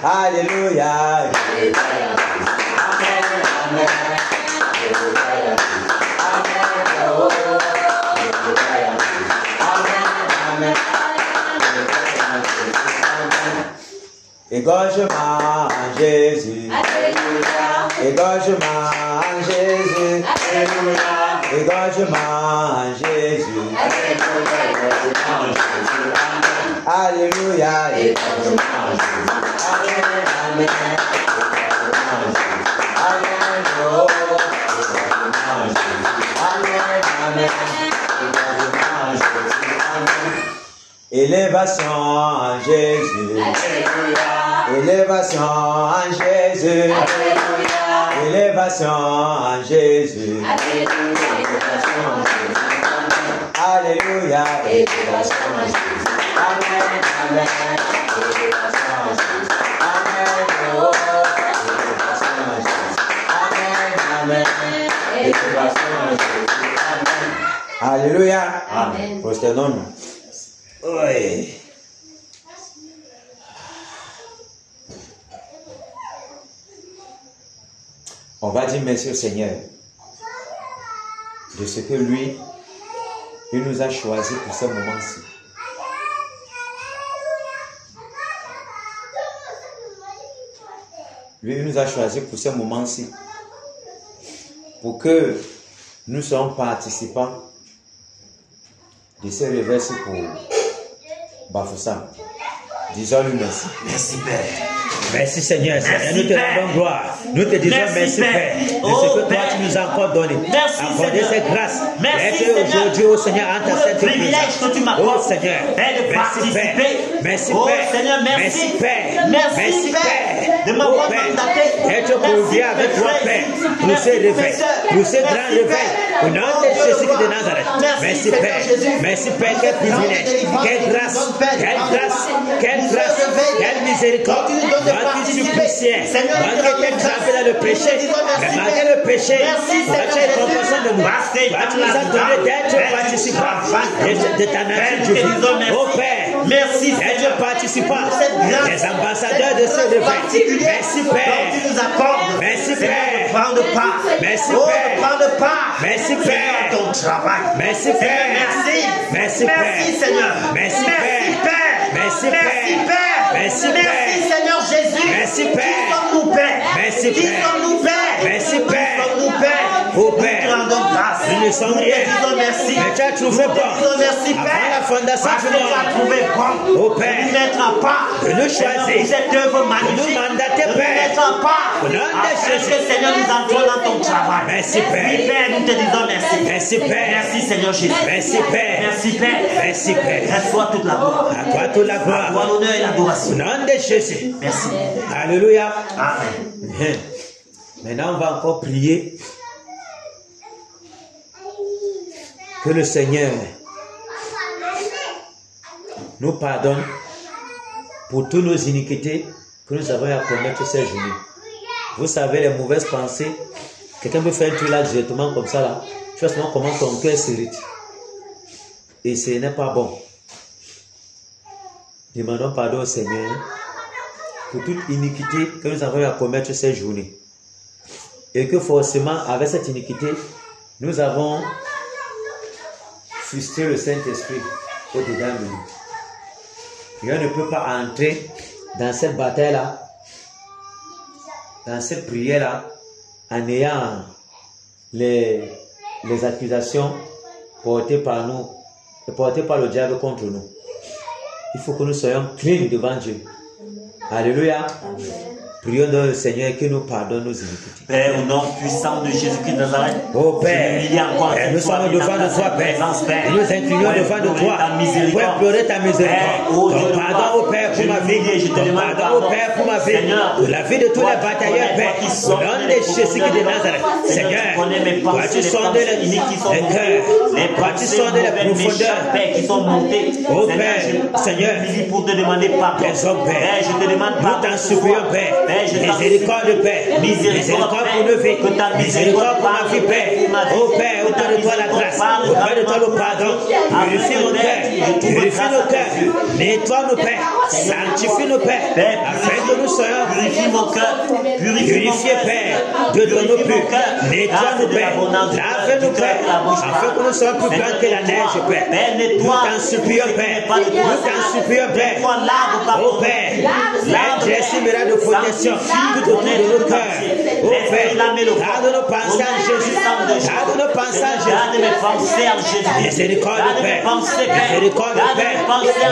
Alléluia. Égorgement en Jésus. Égorgement en Jésus. Égorgement en Jésus. Alléluia. Élévation en Jésus. Élévation en Jésus. Élévation en Jésus. Alléluia. Alléluia. Prosternons-nous. Oui. On va dire merci au Seigneur de ce que lui, il nous a choisi pour ce moment-ci. Lui, il nous a choisi pour ce moment-ci, pour que nous soyons participants de ce réveil pour Bafoussam. Disons-lui merci. Merci Père. Merci Seigneur. Nous te rendons gloire. Nous te disons merci Père. De ce que toi tu nous as encore donné. Accordé cette grâce. Merci aujourd'hui au Seigneur en ta sainte présence. Oh Seigneur. Merci Père. Merci Père. Merci Père. Merci Père. De m'avoir mandaté. Être convié avec toi Père. Pour ce réveil. Pour ce grand réveil. Au nom de Jésus de Nazareth. Merci Père. Merci Père. Quel privilège. Quelle grâce. Quelle grâce. Quelle grâce. Quelle miséricorde. Moi qui suis poussière, moi qui étais trempé dans le péché, mais malgré le péché, toi tu es compassion de nous. Toi tu nous as donné d'être participants de ta nature divine. Oh Père, merci d'être participants, les ambassadeurs de ce réveil. Merci Père. Merci Père. Prendre part. Merci Père. Prendre part. Merci Père. Ton travail. Merci Père. Merci. Merci Père. Merci Seigneur. Merci Père. Merci Père. Merci Père. Merci Seigneur Jésus. Merci Père. Qui sommes-nous Père? Merci Père. Qui sommes-nous Père? Merci Père. Qui sommes-nous Père? Oh Père. Nous te rendons grâce. Nous ne sommes rien. Nous te disons merci. Mais tu as trouvé bon. Nous te disons merci Père. Avant la fondation du monde. Tu as trouvé bon. Oh Père. Nous mettre à part. De nous choisir. Cette œuvre magnifique. De nous mandater Père. De nous mettre à part. Au nom de Jésus. Seigneur, nous entrons dans ton travail. Merci Père. Oui Père, nous te disons merci. Merci Père. Merci Seigneur Jésus. Merci Père. Merci Père. Merci Père. À toi toute la gloire. À toi toute la gloire. À toi l'honneur et l'adoration. Au nom de Jésus. Merci. Alléluia. Amen. Maintenant, on va encore prier que le Seigneur nous pardonne pour toutes nos iniquités que nous avons à commettre ces journées. Vous savez, les mauvaises pensées, quelqu'un peut faire un truc là directement comme ça là, tu vois seulement comment ton cœur s'irrite. Et ce n'est pas bon. Demandons pardon au Seigneur pour toute iniquité que nous avons à commettre ces journées. Et que forcément, avec cette iniquité, nous avons frustré le Saint-Esprit au-dedans de nous. Et on ne peut pas entrer dans cette bataille-là, dans cette prière-là, en ayant les accusations portées par nous, portées par le diable contre nous. Il faut que nous soyons clean devant Dieu. Alléluia. Prions dans le Seigneur que nous pardonne nos iniquités. Père, au nom puissant de Jésus-Christ de Nazareth, oh Père, nous sommes devant de toi, Père. Nous nous inclinons devant de toi pour implorer ta miséricorde. Ton pardon, oh Père, pour ma vie. Ton pardon, oh Père, pour ma vie. Pour la vie de tous les batailleurs, Père. Au nom de Jésus-Christ de Nazareth. Seigneur, vas-tu sonder les cœurs, vas-tu sonder les profondeurs, Père, qui sont montés. oh Père, Seigneur, pour te demander pardon. Père, je te demande pardon. Nous t'en supplions, Père. Miséricorde, Père. Miséricorde pour nos vies. Miséricorde pour ma vie, Père. Oh Père, auprès de toi la grâce. Auprès de toi le pardon. Purifie mon cœur. Purifie nos cœurs. Nettoie nos Pères. Sanctifie nos Pères. Afin que nous soyons purifiés, Père. De nos purs. Nettoie nos Pères. Lave nos Pères. Afin que nous soyons plus blancs que la neige, Père. Nous t'en supplions, Père. Nous t'en supplions, Père. Oh Père, la dressure de protection tout autour de nos cœurs. Oh Père, garde nos pensées en Jésus. Garde nos pensées en Jésus. Miséricorde, Père. Miséricorde, Père.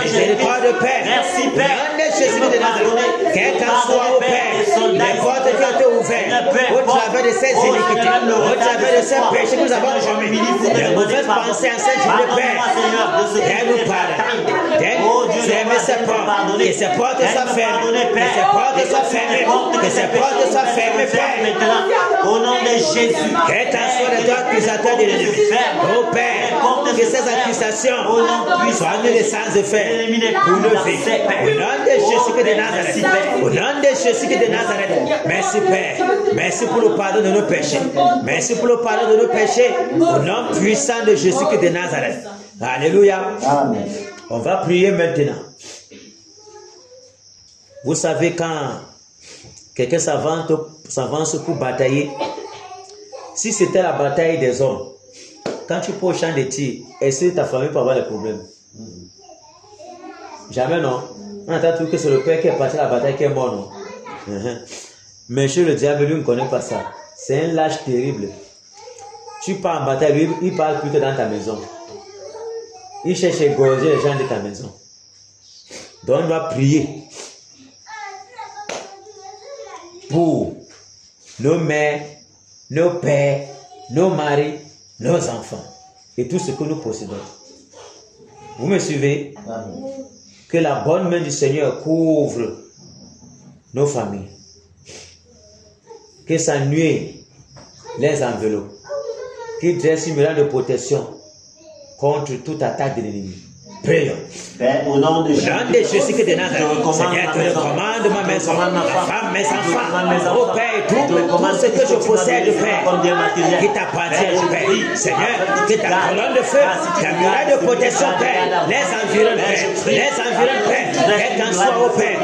Miséricorde, Père. Merci, Père. Jésus de Nazareth, quel qu'en soit, au Père, les portes qui ont été ouvertes au travers de ces iniquités, au travers de ces péchés que nous avons commis, les mauvaises pensées en cette journée, Père, nous parle. Tu aimes ces portes, que ces portes soient fermées, que ces portes soient fermées, que ces portes soient fermées, Père. Au nom de Jésus, quel qu'en soit les droits accusateurs de l'ennemi, oh Père, que ces accusations soient annulées sans effet pour nos vies. Au nom de Jésus de Nazareth, au nom de Jésus de Nazareth, merci Père, merci pour le pardon de nos péchés, merci pour le pardon de nos péchés, au nom puissant de Jésus de Nazareth. Alléluia. Amen. On va prier maintenant. Vous savez, quand quelqu'un s'avance pour batailler, si c'était la bataille des hommes, quand tu poses au champ de tir, est-ce que ta famille peut avoir des problèmes? Jamais, non. On entend toujours que c'est le père qui est parti à la bataille qui est mort, non? Mais chez le diable, lui, ne connaît pas ça. C'est un lâche terrible. Tu pars en bataille, lui, il parle plutôt dans ta maison. Il cherche à égorger les gens de ta maison. Donc, on doit prier pour nos mères, nos pères, nos maris, nos enfants et tout ce que nous possédons. Vous me suivez? Amen. Que la bonne main du Seigneur couvre nos familles. Que sa nuée les enveloppe. Qu'il dresse une muraille de protection contre toute attaque de l'ennemi. Prions. Père, au nom de Jésus de Nazareth, Seigneur, te recommande ma maison, ma femme, mes enfants, oh Père, tout ce que je possède, Père, qui t'appartient, Père. Seigneur, que ta colonne de feu, ta muraille de protection, Père, les environne, Père, quel qu'en soit, oh Père,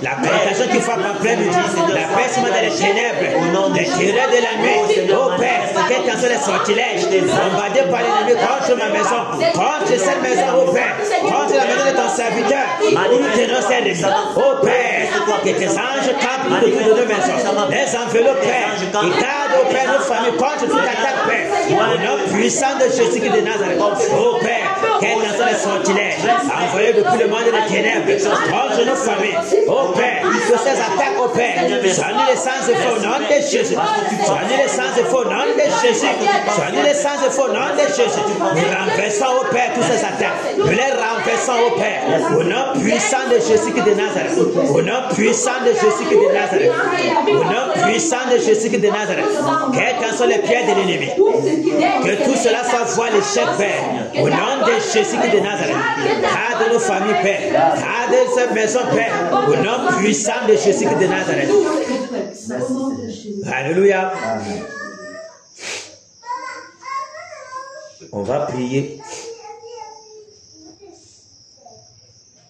la prédication qui frappe en plein midi, la percement dans les ténèbres, les tireurs de la nuit, oh Père, quel qu'en soit les sortilèges, bombardés par l'ennemi contre ma maison, contre cette maison, oh Père, contre la maison de ton serviteur, où nous tenons ces ennemis. Oh Père, que tes anges campent autour de nos maisons, les enveloppes, Père, et gardent, oh Père, nos familles contre toute attaque, Père, au nom puissant de Jésus de Nazareth. Oh Père, quel qu'en soit les sortilèges, envoyés depuis le monde des ténèbres, contre nos familles. Oh Père, que ces attaques, oh Père, soient annulées sans effet au nom de Jésus. Soient annulées sans effet au nom de Jésus. Soient annulées sans effet au nom de Jésus. Nous renversons, oh Père, toutes ces attaques. Nous les renversons, oh Père, au nom puissant de Jésus de Nazareth. Au nom puissant de Jésus de Nazareth. Au nom puissant de Jésus de Nazareth. Quelles qu'en soient les pierres de l'ennemi, que tout cela soit voie l'échec, Père. Au nom de Jésus de Nazareth. Garde nos familles, Père. Garde cette maison, Père. Au nom puissant de Jésus de Nazareth. Alléluia. On va prier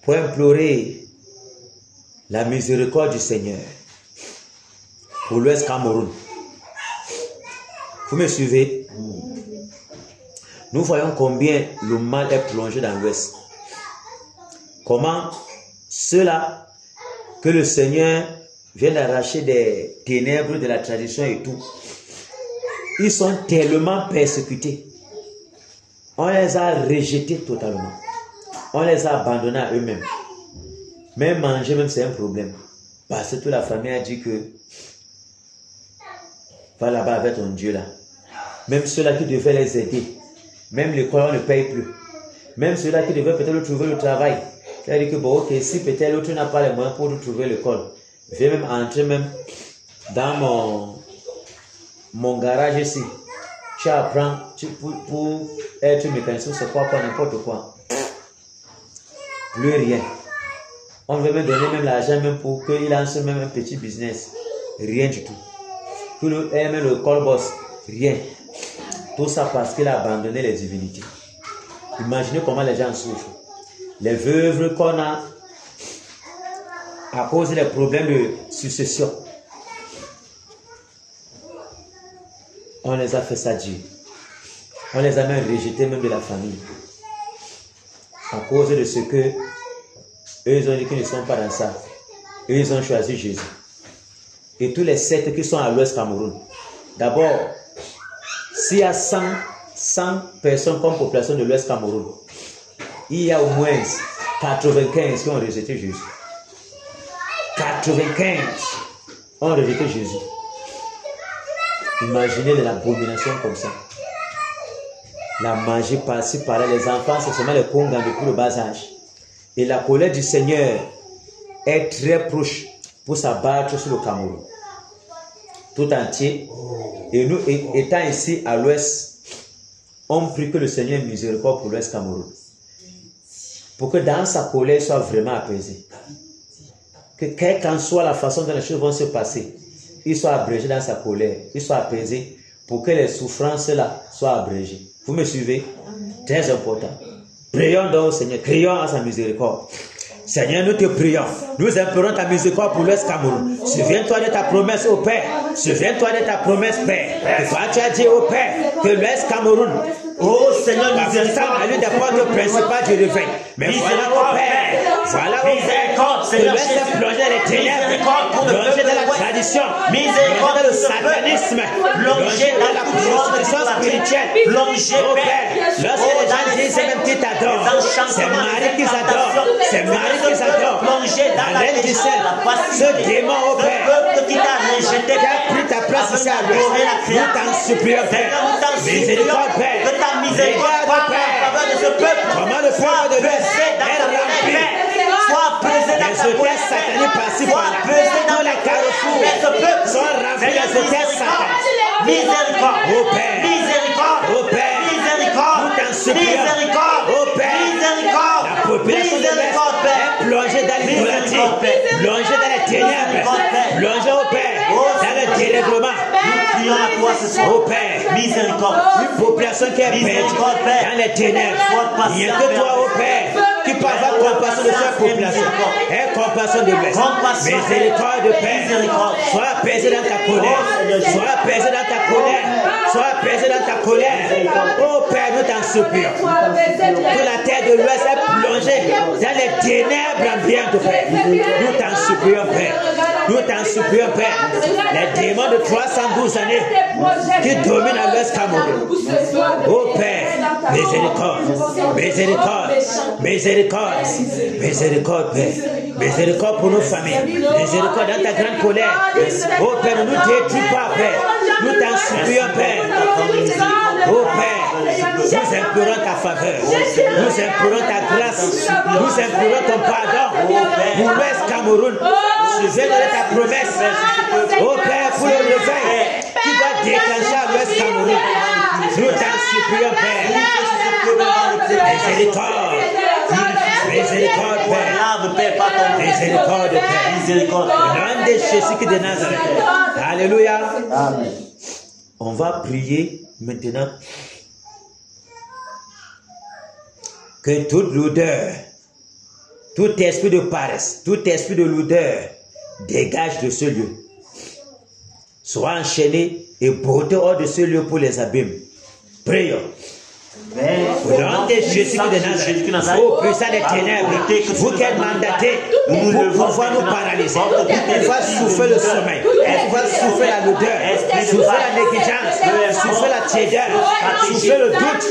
pour implorer la miséricorde du Seigneur pour l'Ouest Cameroun. Vous me suivez? Nous voyons combien le mal est plongé dans l'Ouest. Comment ceux-là que le Seigneur vient d'arracher des ténèbres de la tradition et tout, ils sont tellement persécutés. On les a rejetés totalement. On les a abandonnés à eux-mêmes. Même manger, même c'est un problème. Parce que toute la famille a dit que va là-bas avec ton Dieu là. Même ceux-là qui devaient les aider. Même l'école, on ne paye plus. Même ceux-là qui devaient peut-être trouver le travail. Il a dit que bon, ok, si peut-être l'autre n'a pas les moyens pour trouver l'école, viens même entrer même dans mon garage ici. Tu apprends pour être mécanicien, c'est quoi, n'importe quoi. Plus rien. On veut me donner même l'argent même pour qu'il lance même un petit business. Rien du tout. Pour même le call boss, rien. Tout ça parce qu'il a abandonné les divinités. Imaginez comment les gens souffrent. Les veuves qu'on a à cause des problèmes de succession. On les a fait ça Dieu. On les a même rejetés même de la famille. À cause de ce que eux ils ont dit qu'ils ne sont pas dans ça. Eux ils ont choisi Jésus. Et tous les sectes qui sont à l'ouest Cameroun. D'abord, s'il y a 100 personnes comme population de l'ouest Cameroun, il y a au moins 95 qui ont rejeté Jésus. 95 ont rejeté Jésus. Imaginez de l'abomination comme ça. La magie par-ci, par-là, les enfants, c'est seulement les congans depuis le bas âge. Et la colère du Seigneur est très proche pour s'abattre sur le Cameroun. Tout entier. Et nous, étant ici à l'ouest, on prie que le Seigneur ait miséricorde pour l'ouest Cameroun. Pour que dans sa colère, il soit vraiment apaisé. Que quelle qu'en soit la façon dont les choses vont se passer, il soit abrégé dans sa colère, il soit apaisé pour que les souffrances là soient abrégées. Vous me suivez? Très important. Prions donc au Seigneur, crions à sa miséricorde. Seigneur, nous te prions. Nous implorons ta miséricorde pour l'Ouest Cameroun. Souviens-toi de ta promesse au Père. Souviens-toi de ta promesse, Père. Que toi, tu as dit au Père que l'Ouest Cameroun, oh Seigneur, miséricorde, à l'une des portes principales du réveil. Mais voilà au Père. Voilà au Père. Que l'Ouest est plongé dans les ténèbres, plongé dans la tradition, plongé dans le satanisme, plongé dans la prostitution spirituelle. Plongé au Père. Lorsque les gens disent c'est même qui t'adore, c'est Marie qui s'adore, c'est Marie qui s'adore. Plongé dans la ce démon au Père qui a pris ta place ici à l'ouest. Nous t'en supplions, Père. Miséricorde, Père. Que ta miséricorde parle en faveur de ce peuple. Comment le peuple de l'ouest est rempli. Sois pesé dans ta colère. Sois pesé dans les carrefours. Sois rempli des hôtels sataniques. Miséricorde. Au Père. Miséricorde. Au Père. Miséricorde. Nous t'en supplions. Miséricorde. Au Père. Miséricorde. La population de l'ouest est plongée dans l'idolâtrie, plongée dans les ténèbres, plongée au Père, dans le dérèglement. Nous prions à toi ce soir. Au Père. Miséricorde. Une population qui est perdue dans les ténèbres. Rien que toi, au Père, qui peut avoir compassion de cette population. Et compassion de l'Ouest. Miséricorde de Père. Sois apaisé dans ta colère. Sois apaisé dans ta colère. Sois apaisé dans ta colère. Oh Père, nous t'en supplions. Que la terre de l'Ouest est plongée dans les ténèbres ambiantes, Père. Nous t'en supplions, Père. Nous t'en supplions, Père. Les démons de 312 années qui dominent à l'Ouest Cameroun. Oh Père, miséricorde, miséricorde, miséricorde, miséricorde, Père. Miséricorde pour nos familles. Miséricorde dans ta grande colère. Oh Père, ne nous détruis pas, Père. Nous t'en supplions, Père. Oh Père, nous implorons ta faveur. Nous implorons ta grâce. Nous implorons ton pardon. Pour l'Ouest Cameroun. Souviens-toi de ta promesse. Oh Père, pour le réveil qui va déclencher à l'Ouest Cameroun. Nous t'en supplions, Père. Miséricorde. Miséricorde, Père. Miséricorde, Père. Miséricorde. Nom de Jésus de Nazareth. Alléluia. Amen. On va prier maintenant que toute l'odeur, tout esprit de paresse, tout esprit de l'odeur dégage de ce lieu. Soit enchaîné et porté hors de ce lieu pour les abîmes. Prions. Au nom de Jésus de Nazareth, ô puissant des ténèbres, vous qui êtes mandatés pour pouvoir nous paralyser, pour pouvoir souffler le sommeil, pour pouvoir souffler la lourdeur, souffler la négligence, souffler la tiédeur, souffler le doute,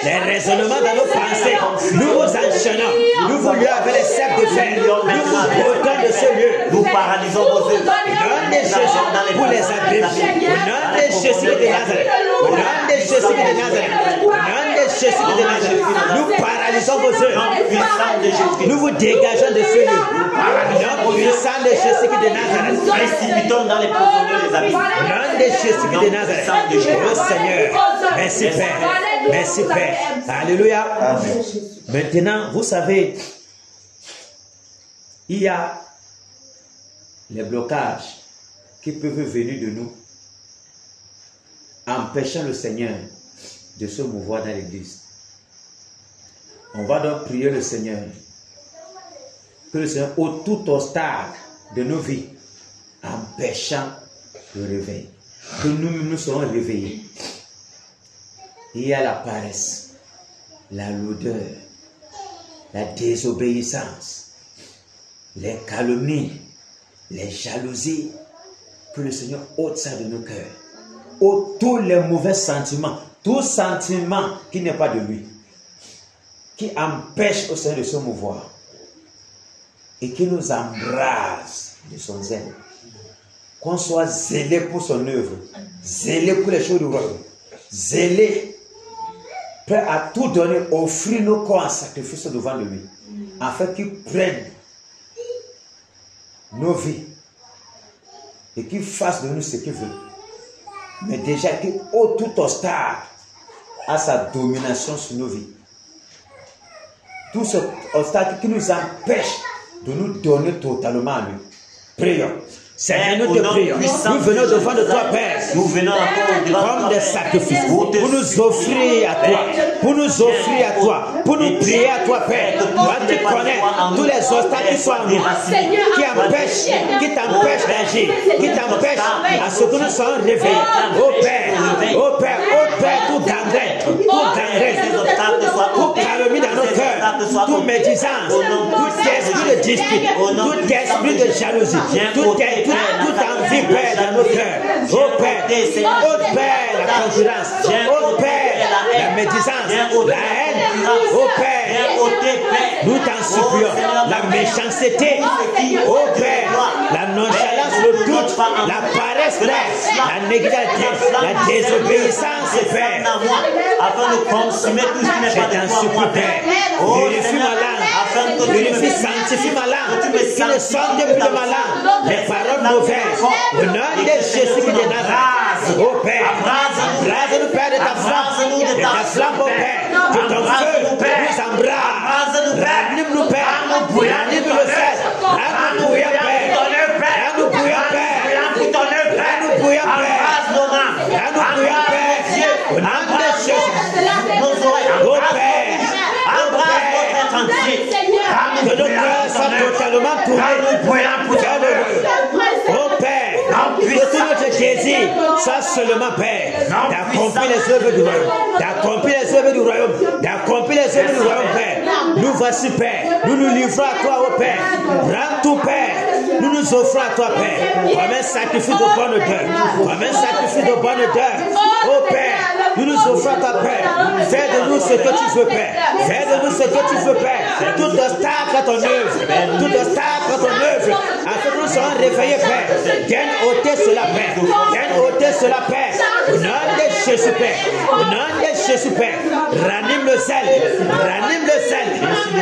les raisonnements dans nos pensées, nous vous enchaînons Nous vous lions avec les sceptres de fer. Nous vous brûlons de ce lieu. Nous paralysons vos œuvres. Au nom de Jésus, pour les abîmes. Au nom de Jésus de Nazareth. Au nom de Jésus de Nazareth. Au nom de Jésus de Nazareth. Nous paralysons vos œuvres. Nous vous dégageons de ce lieu. Au nom puissant de Jésus de Nazareth. Précipitons dans les profondeurs des abysses. Au nom de Jésus de Nazareth. Oh Seigneur. Merci Père. Merci Père. Alléluia. Amen. Maintenant, vous savez, il y a les blocages qui peuvent venir de nous, empêchant le Seigneur de se mouvoir dans l'église. On va donc prier le Seigneur, que le Seigneur ôte tout obstacle de nos vies, empêchant le réveil, que nous serons réveillés. Il y a la paresse, la lourdeur, la désobéissance, les calomnies, les jalousies, que le Seigneur ôte ça de nos cœurs. Ôte tous les mauvais sentiments, tout sentiment qui n'est pas de lui, qui empêche au Seigneur de se mouvoir et qui nous embrase de son zèle. Qu'on soit zélé pour son œuvre, zélé pour les choses du royaume, zélé, prêt à tout donner, offrir nos corps en sacrifice devant lui, afin qu'il prenne nos vies et qu'il fasse de nous ce qu'il veut. Mais déjà qu'il ôte tout obstacle à sa domination sur nos vies. Tout ce obstacle qui nous empêche de nous donner totalement à lui. Prions. Seigneur, nous te prions. Nous venons devant de toi, Père. Nous venons comme des sacrifices pour nous offrir à toi. Pour nous offrir à toi. Pour nous prier à toi, Père. Toi, tu connais tous les obstacles qui sont en nous, qui t'empêchent d'agir, qui t'empêchent à ce que nous soyons réveillés. Oh Père, tout gangrène, tout calomnie dans nos cœurs, toute médisance, tout esprit de dispute, tout esprit de jalousie, tout envie, Père, dans nos cœurs. Oh Père, la concurrence, oh Père, la médisance, la haine, oh Père, nous t'en supplions, la méchanceté, oh Père, la nonchalance, le doute, la paresse, Père, la négligence, la désobéissance, Père, afin de consommer tout ce qui n'est pas de toi, Père. Purifie ma langue, sanctifie ma langue, qui ne sorte plus de ma langue, les paroles mauvaises, au nom de Jésus de Nazareth. Oh Père, embrase-nous, Père, de ta flamme, oh Père, que ton feu nous embrase, ranime-nous, Père, ranime le ciel, ranime-nous bouillant, Père, ranime-nous bouillant, Père, ranime-nous bouillant, Père, ranime-nous bouillant, Père, au nom de Jésus, oh Père, que nos cœurs soient totalement tournés vers le oh Père, que tout notre désir soit seulement, Père, d'accomplir les œuvres du royaume, d'accomplir les œuvres du royaume, d'accomplir les œuvres du royaume, Père. Nous voici, Père, nous nous livrons à toi, oh Père. Prends tout, Père, nous nous offrons à toi, Père, comme un sacrifice de bonne odeur, comme un sacrifice de bonne odeur, oh Père, nous nous offrons à toi, Père. Fais de nous ce que tu veux, Père. Fais de nous ce que tu veux, Père. Tout obstacle à ton œuvre, tout obstacle à ton œuvre, afin que nous soyons réveillés, Père. Viens ôter cela, Père. Viens ôter cela, Père. Au nom de Jésus, Père. Au nom de Jésus, Père. Ranime le zèle. Ranime le zèle.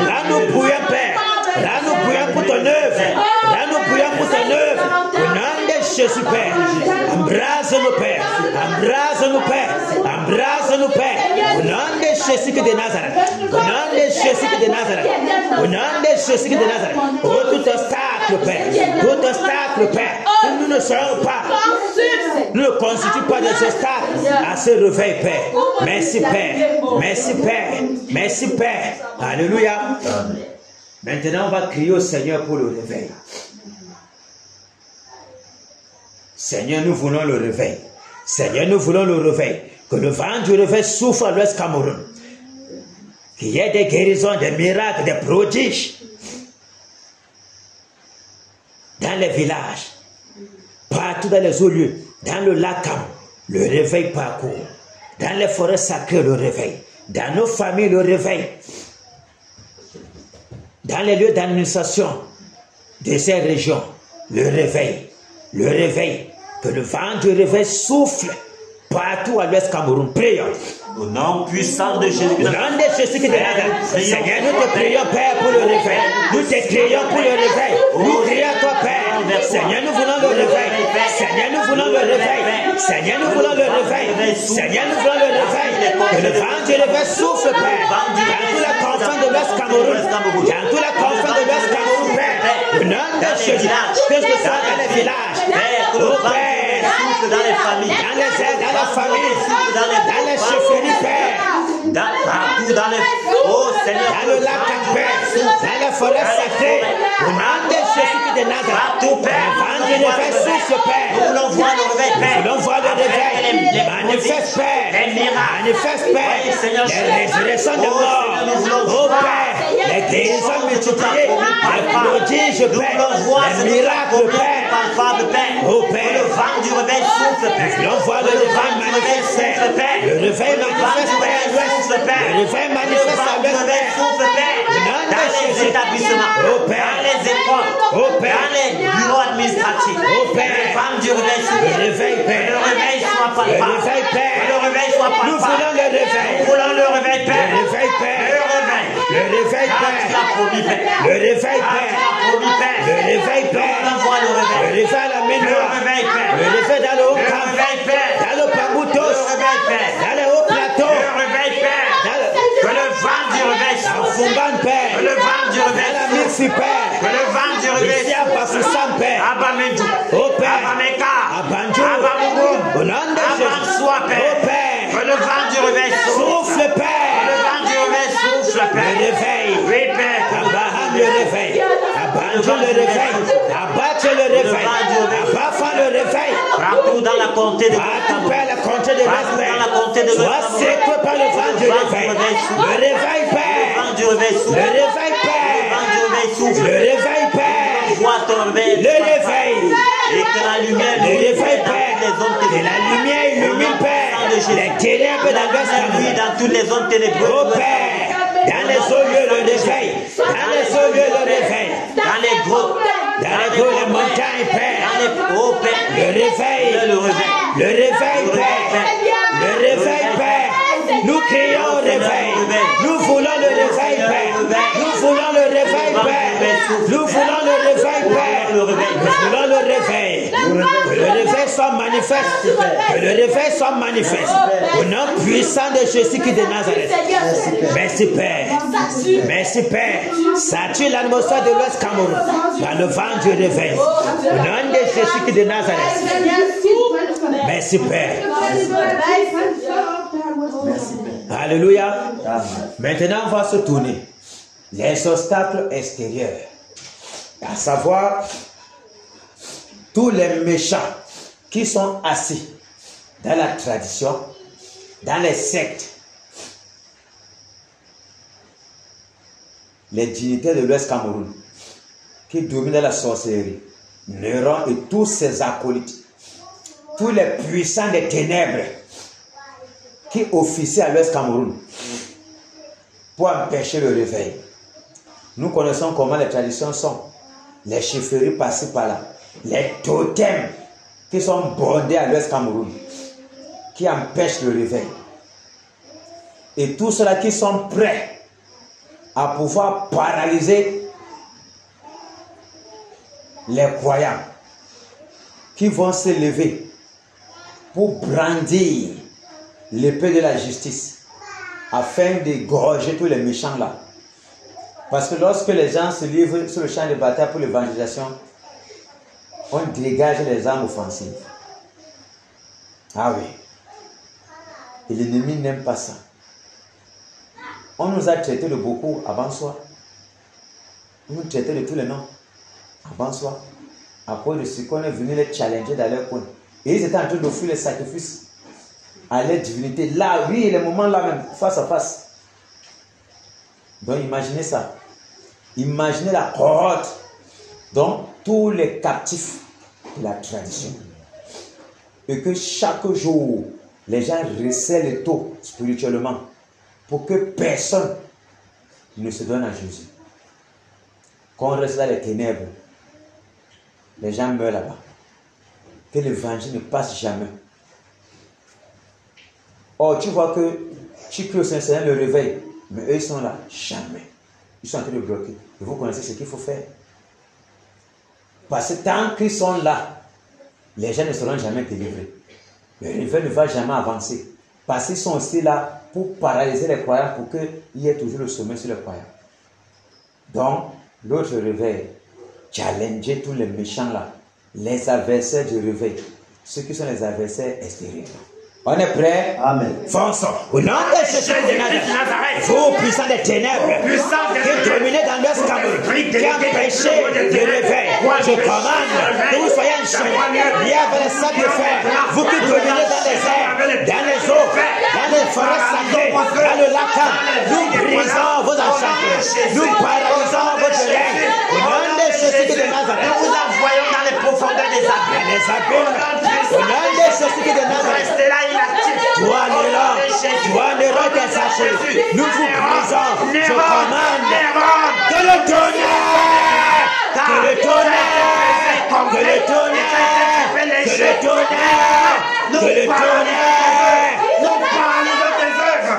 Rends-nous bouillants, Père. Rends-nous bouillants pour ton œuvre. Rends-nous bouillants pour ton œuvre. Au nom de Jésus, Père. Embrase-nous, Père. Embrase-nous, Père. Embrase-nous, Père. Au nom de Jésus de Nazareth. Au nom de Jésus de Nazareth. Au nom de Jésus de Nazareth. Oh, tout obstacle, Père. Tout obstacle, Père. Nous ne serons pas. Nous ne constituons pas des obstacles à ce réveil, Père. Merci, Père. Merci, Père. Merci, Père. Alléluia. Maintenant, on va crier au Seigneur pour le réveil. Seigneur, nous voulons le réveil. Seigneur, nous voulons le réveil. Que le vent du réveil souffle à l'Ouest Cameroun. Qu'il y ait des guérisons, des miracles, des prodiges. Dans les villages, partout dans les hauts lieux, dans le lac Cam, le réveil parcourt. Dans les forêts sacrées, le réveil. Dans nos familles, le réveil. dans les lieux d'administration de ces régions, le réveil, que le vent du réveil souffle partout à l'ouest Cameroun. Prions. Au nom puissant de Jésus. Au nom de Jésus qui est Seigneur, nous te prions, Père, pour le réveil. Nous te crions pour le réveil. Nous crions à toi, Père. Seigneur, nous voulons le réveil. Seigneur, nous voulons le réveil. Seigneur, nous voulons le réveil. Seigneur, nous voulons le réveil. Que le vent du réveil souffle, Père. Dans tous les confins de l'Ouest Cameroun. Dans tous les confins de l'Ouest Cameroun, Père. Au nom de Jésus. Que ce soit dans les villages. Oh, Père. Dans les familles. Dans les aides, dans la famille. Dans les chefferies, Père. Partout dans les... Oh Seigneur. Dans le lac Campbell. Dans la forêt sacrée. Au nom de Jésus qui de Nazareth. Partout, Père. Le vent du réveil souffle, Père. Nous voulons voir le réveil, Père. Nous voulons voir le réveil. Manifeste, Père. Manifeste, Père. Les résurrections de mort. Oh, Père. Les guérisons multipliées. Les prodiges, Père. Les miracles, Père. Oh, Père. Le vent du réveil souffle, Père. Nous voulons voir le réveil manifeste, Père. Le réveil manifeste, Père. Le réveil manifeste à l'ouest, Père. Dans les établissements, oh, Père. dans les écoles, oh, Père. dans les bureaux administratifs, oh, Père. Le vent du réveil souffle. Le réveil, Père. Le réveil soit palpable. Le réveil, Père. Le réveil soit palpable. Nous voulons le réveil. Nous voulons le réveil, Père. Le réveil, Père. Le réveil. Le réveil, Ah, Père. tu l'as promis, Père. Le réveil, Ah, Père. tu l'as promis, Père. Le réveil, Père. Nous voulons voir le Le réveil. réveil à la main Le noire. réveil, Père. Le réveil dans le haut Le camp. réveil, Père. Dans le Pamboutos. Le réveil, Père. Dans les hauts plateaux. Le réveil, Père. Que le vent du réveil Dans souffle. Fumban, Père. Que le vent du Dans réveil la souffle. Mifi, Père. Que le vent du réveil Ici à Bafoussam, Père. Abamedou. Oh, Père. Abameka. À Banjo. Abamougoum. Au nom de Jésus. Abansoi, Oh, Père. Père. Que le vent du réveil souffle. Souffle, Que le Père. vent du réveil souffle, Le Père. réveil. Oui, Père. Abraham le réveil. Abanjo le réveil. Abattre le réveil. Abafa le réveil. Partout dans la comté de Partout, Père, la comté de Partout dans la comté de l'Est. Sois secoué par le vent du réveil. Le réveil, Le Père. vent du réveil Le souffle. réveil, Le Père. vent du réveil souffle. Le réveil, Père. Vois ton réveil. Le réveil. Et que la lumière Le réveil, dans Père. toutes les zones Et la lumière illumine, Père. Les ténèbres dans l'Ouest La nuit Cameroun. dans toutes les zones ténébreuses. Oh, Père. Dans les hauts lieux, le réveil. Dans les hauts lieux, le réveil. Dans les grottes. Dans les grottes, les montagnes, Père. Dans les... Oh, Père. Le réveil. Le réveil. Le réveil, Père. Le réveil, Père. Nous crions au réveil. Nous voulons le réveil, Père. Nous voulons le réveil, Père. Nous voulons le réveil, Père. Nous voulons le réveil. Que le réveil soit manifeste. Que le réveil soit manifeste. Au nom puissant de Jésus qui de Nazareth. Merci, Père. Merci, Père. Sature l'atmosphère de l'Ouest Cameroun par le vent du réveil. Au nom de Jésus qui de Nazareth. Merci, Père. Alléluia. Maintenant, on va se tourner. Les obstacles extérieurs, à savoir tous les méchants qui sont assis dans la tradition, dans les sectes, les dignitaires de l'Ouest Cameroun qui dominent la sorcellerie, Néron et tous ses acolytes, tous les puissants des ténèbres qui officient à l'Ouest Cameroun pour empêcher le réveil. Nous connaissons comment les traditions sont, les chefferies passées par là, les totems qui sont bordés à l'Ouest Cameroun, qui empêchent le réveil. Et tous ceux-là qui sont prêts à pouvoir paralyser les croyants, qui vont se lever pour brandir l'épée de la justice, afin d'égorger tous les méchants là. Parce que lorsque les gens se livrent sur le champ de bataille pour l'évangélisation, on dégage les armes offensives. Ah oui. Et l'ennemi n'aime pas ça. On nous a traités de beaucoup avant soi. On nous traitait de tous les noms avant soi. À cause de ce qu'on est venu les challenger dans leur coin. Et ils étaient en train d'offrir les sacrifices à leur divinité. Là, oui, les moments là même, face à face. Donc imaginez ça. Imaginez la cohorte. Donc tous les captifs de la tradition. Et que chaque jour, les gens resserrent les taux spirituellement pour que personne ne se donne à Jésus. qu'on reste dans les ténèbres. Les gens meurent là-bas. Que l'évangile ne passe jamais. Or, tu vois que tu peux Saint-Seigneur le réveil, mais eux ils sont là, jamais. Ils sont en train de bloquer. Et vous connaissez ce qu'il faut faire. Parce que tant qu'ils sont là, les gens ne seront jamais délivrés. Le réveil ne va jamais avancer. Parce qu'ils sont aussi là pour paralyser les croyants, pour qu'il y ait toujours le sommet sur les croyants. Donc, l'autre réveil, challenger tous les méchants là, les adversaires du réveil, ceux qui sont les adversaires extérieurs. On est prêt? Amen. Fonçons. Au nom de Jésus de Nazareth, vous puissants des ténèbres, qui dominez dans l'Est Cameroun, qui empêchez le réveil, je commande que vous soyez enchaînés, liés avec les sacs de fer, vous qui dominez dans les airs, dans les eaux, dans les forêts sacrées, dans le lac, nous brisons vos enchantements, nous paralysons votre règne. Au nom de Jésus de Nazareth, nous vous envoyons dans les profondeurs des abîmes. Au nom de Jésus de Nazareth, toi Néron tes sachets, nous vous brisons, je commande que le tonnerre, que le tonnerre, que le tonnerre, que le tonnerre, que le tonnerre,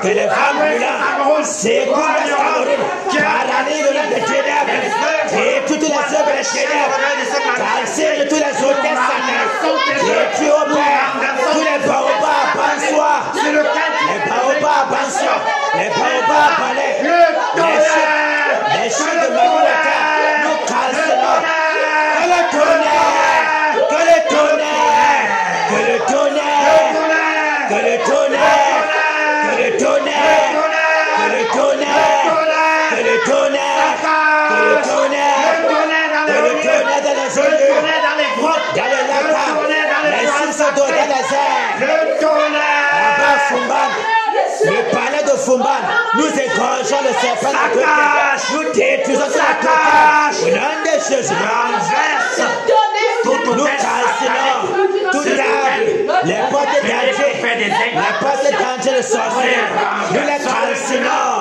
que les femmes brûlantes s'écoulent à Cameroun, paralyse les ténèbres, et toutes les œuvres des ténèbres, calcine tous les hôtels sataniques, et tu opères tous les baobabs en soi, les baobabs en soi, les baobabs en balai, les chutes de Mamoulata, nous calcinons, que le tonnerre, que le tonnerre, que le tonnerre, que le tonnerre, que le tonnerre, que le tonnerre, que le tonnerre, que le tonnerre, que le tonnerre dans les yeux, dans les grottes, dans les lacs, les sources d'eau dans les airs, là-bas Fumban, le palais de Fumban, nous égorgeons le serpent à côté, nous détruisons la côté, au nom de Jésus, nous calcinons toute table, les portes d'entrée, les portes d'entrée de sorciers, nous les calcinons.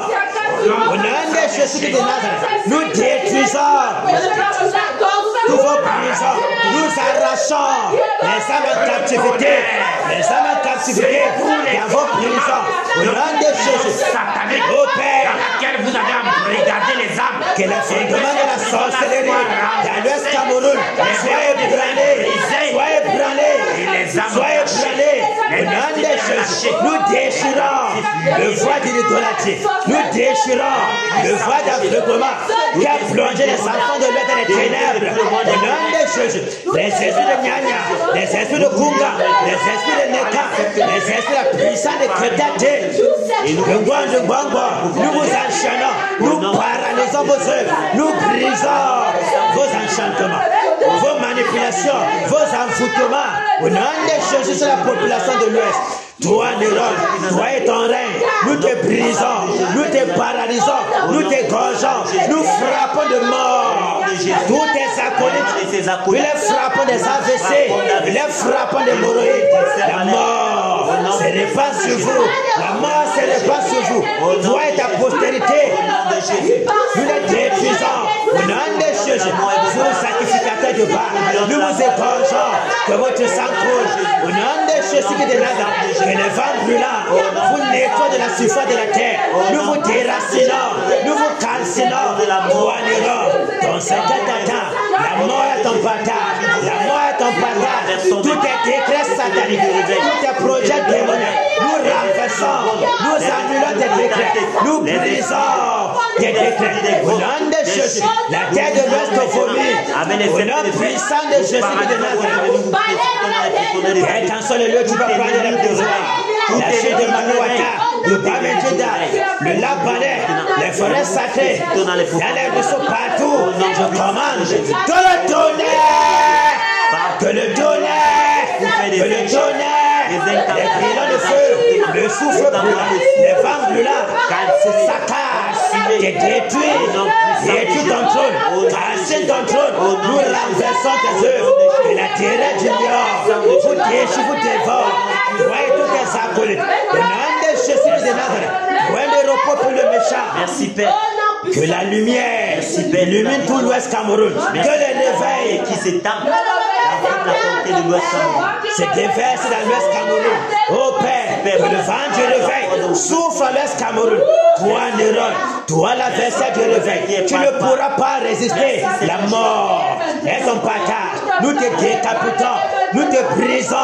Au nom de Jésus de Nazareth, nous détruisons tous vos prisons, nous arrachons les âmes en captivité, dans vos prisons. Au nom de Jésus, au Père, laquelle vous avez embrigadé les âmes, que les fondements de la sorcellerie dans l'Ouest Cameroun soient ébranlés, soient ébranlés. Au nom de Jésus, nous déchirons le voie de l'idolâtrie, nous déchirons le voie d'aveuglement qui a plongé les enfants de l'Ouest dans les ténèbres. Au nom de Jésus, les esprits de Nyanya, les esprits de Kunga, les esprits de Neka, les esprits de la puissance de Ketate, nous vous enchaînons, nous paralysons vos œuvres, nous brisons vos enchantements, vos manipulations, vos envoûtements. Au nom de Jésus sur la population de l'Ouest, toi Néron, toi et ton règne, nous te brisons, nous te paralysons, nous t'égorgeons, nous frappons de mort tous tes acolytes, nous les frappons des AVC, nous les frappons des hémorroïdes. La mort se répand sur vous, la mort se répand sur vous, toi et ta postérité, nous les détruisons. Au nom de Jésus, vous sacrificateurs de Baal, nous vous égorgeons, que votre sang coule. Au nom de Jésus de Nazareth, que les vents brûlants vous nettoient de la surface de la terre, nous vous déracinons, nous vous calcinons. Toi Néron, ton secret t'attend, la mort est ton bâtard, la mort est ton bâtard, tout est décret satanique, tout est projet démoniaque, nous renversons, nous annulons tes décrets, nous brisons tes décrets. Au nom de Jésus, la terre de l'Ouest vomit, au nom puissant de Jésus de Nazareth. Quel qu'en soit le lieu, tu vas prendre la pouvoir, la chute de Manouata, le Bamedjida, le lac Balai, les forêts sacrées, dans les ruisseaux partout, je commande que le tonnerre, que le tonnerre, que le tonnerre, les brillants de feu, le souffle brûlant, les vents brûlants, se saccagent, et détruit ton trône, casse ton trône, nous renversons tes œuvres, que la terre d'ignore, vous déchire, vous dévore, toi et tous tes acolytes, au nom de Jésus de Nazareth, point de repos pour le méchant. Merci Père. Que la lumière illumine tout l'Ouest Cameroun. Que le réveil qui s'étend dans la portée de l'Ouest Cameroun se déverse dans l'Ouest Cameroun. Oh Père, que le vent du réveil souffle à l'Ouest Cameroun. Toi, Néron, toi, l'adversaire du réveil, tu ne pourras pas résister. La mort est ton partage. Nous te décapitons, nous te brisons.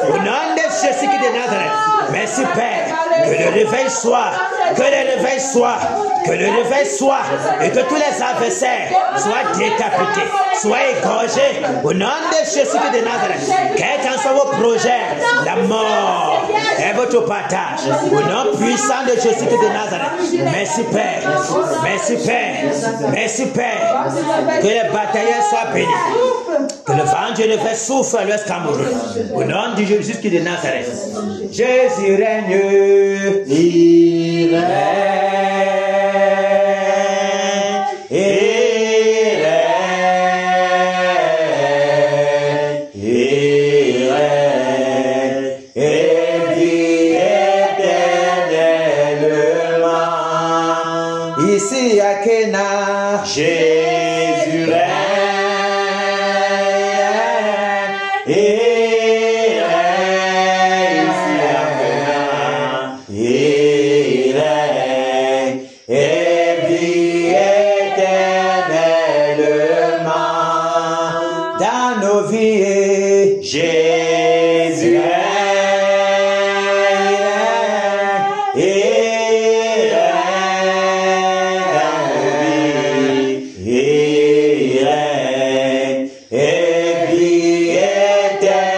Au nom de Jésus de Nazareth. Merci Père. Que le réveil soit, que le réveil soit, que le réveil soit, et que tous les adversaires soient décapités, soient égorgés. Au nom de Jésus de Nazareth. Quel qu'en soit vos projets, la mort est votre partage. Au nom puissant de Jésus de Nazareth. Merci Père. Merci Père. Merci Père. Que les batailleurs soient bénis. Que le vent du réveil souffle à l'Ouest Cameroun. Au nom de Jésus de Nazareth. Jésus règne. Il règne. Il règne. Il règne. Et vit éternellement. Ici à Kena, Jésus règne. Jésus règne, il règne, et vit éternellement.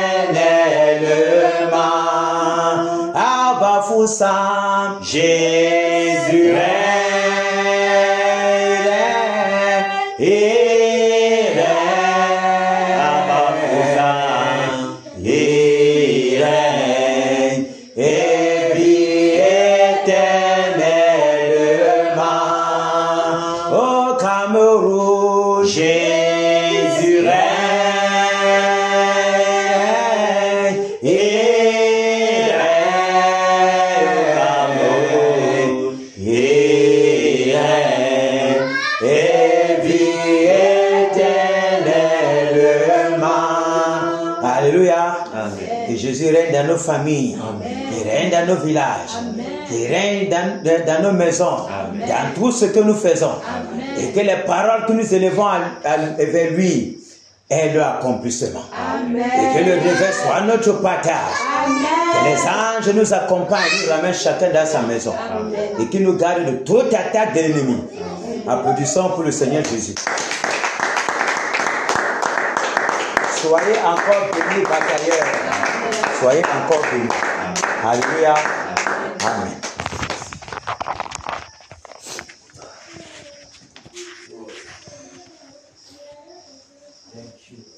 Abba Foussam, Jésus règne, il Jésus règne, il règne, et vit éternellement. Alléluia. Que Jésus règne dans nos familles, qu'il règne dans nos villages, qu'il règne dans nos maisons, dans tout ce que nous faisons. Et que les paroles que nous élevons vers lui aient leur accomplissement. Et que le réveil soit notre partage. Que les anges nous accompagnent, nous ramènent chacun dans sa maison. Et qu'ils nous gardent de toute attaque de l'ennemi. Applaudissons pour le Seigneur Jésus. Soyez encore bénis, batailleurs. Soyez encore bénis. Alléluia. Amen. Thank you.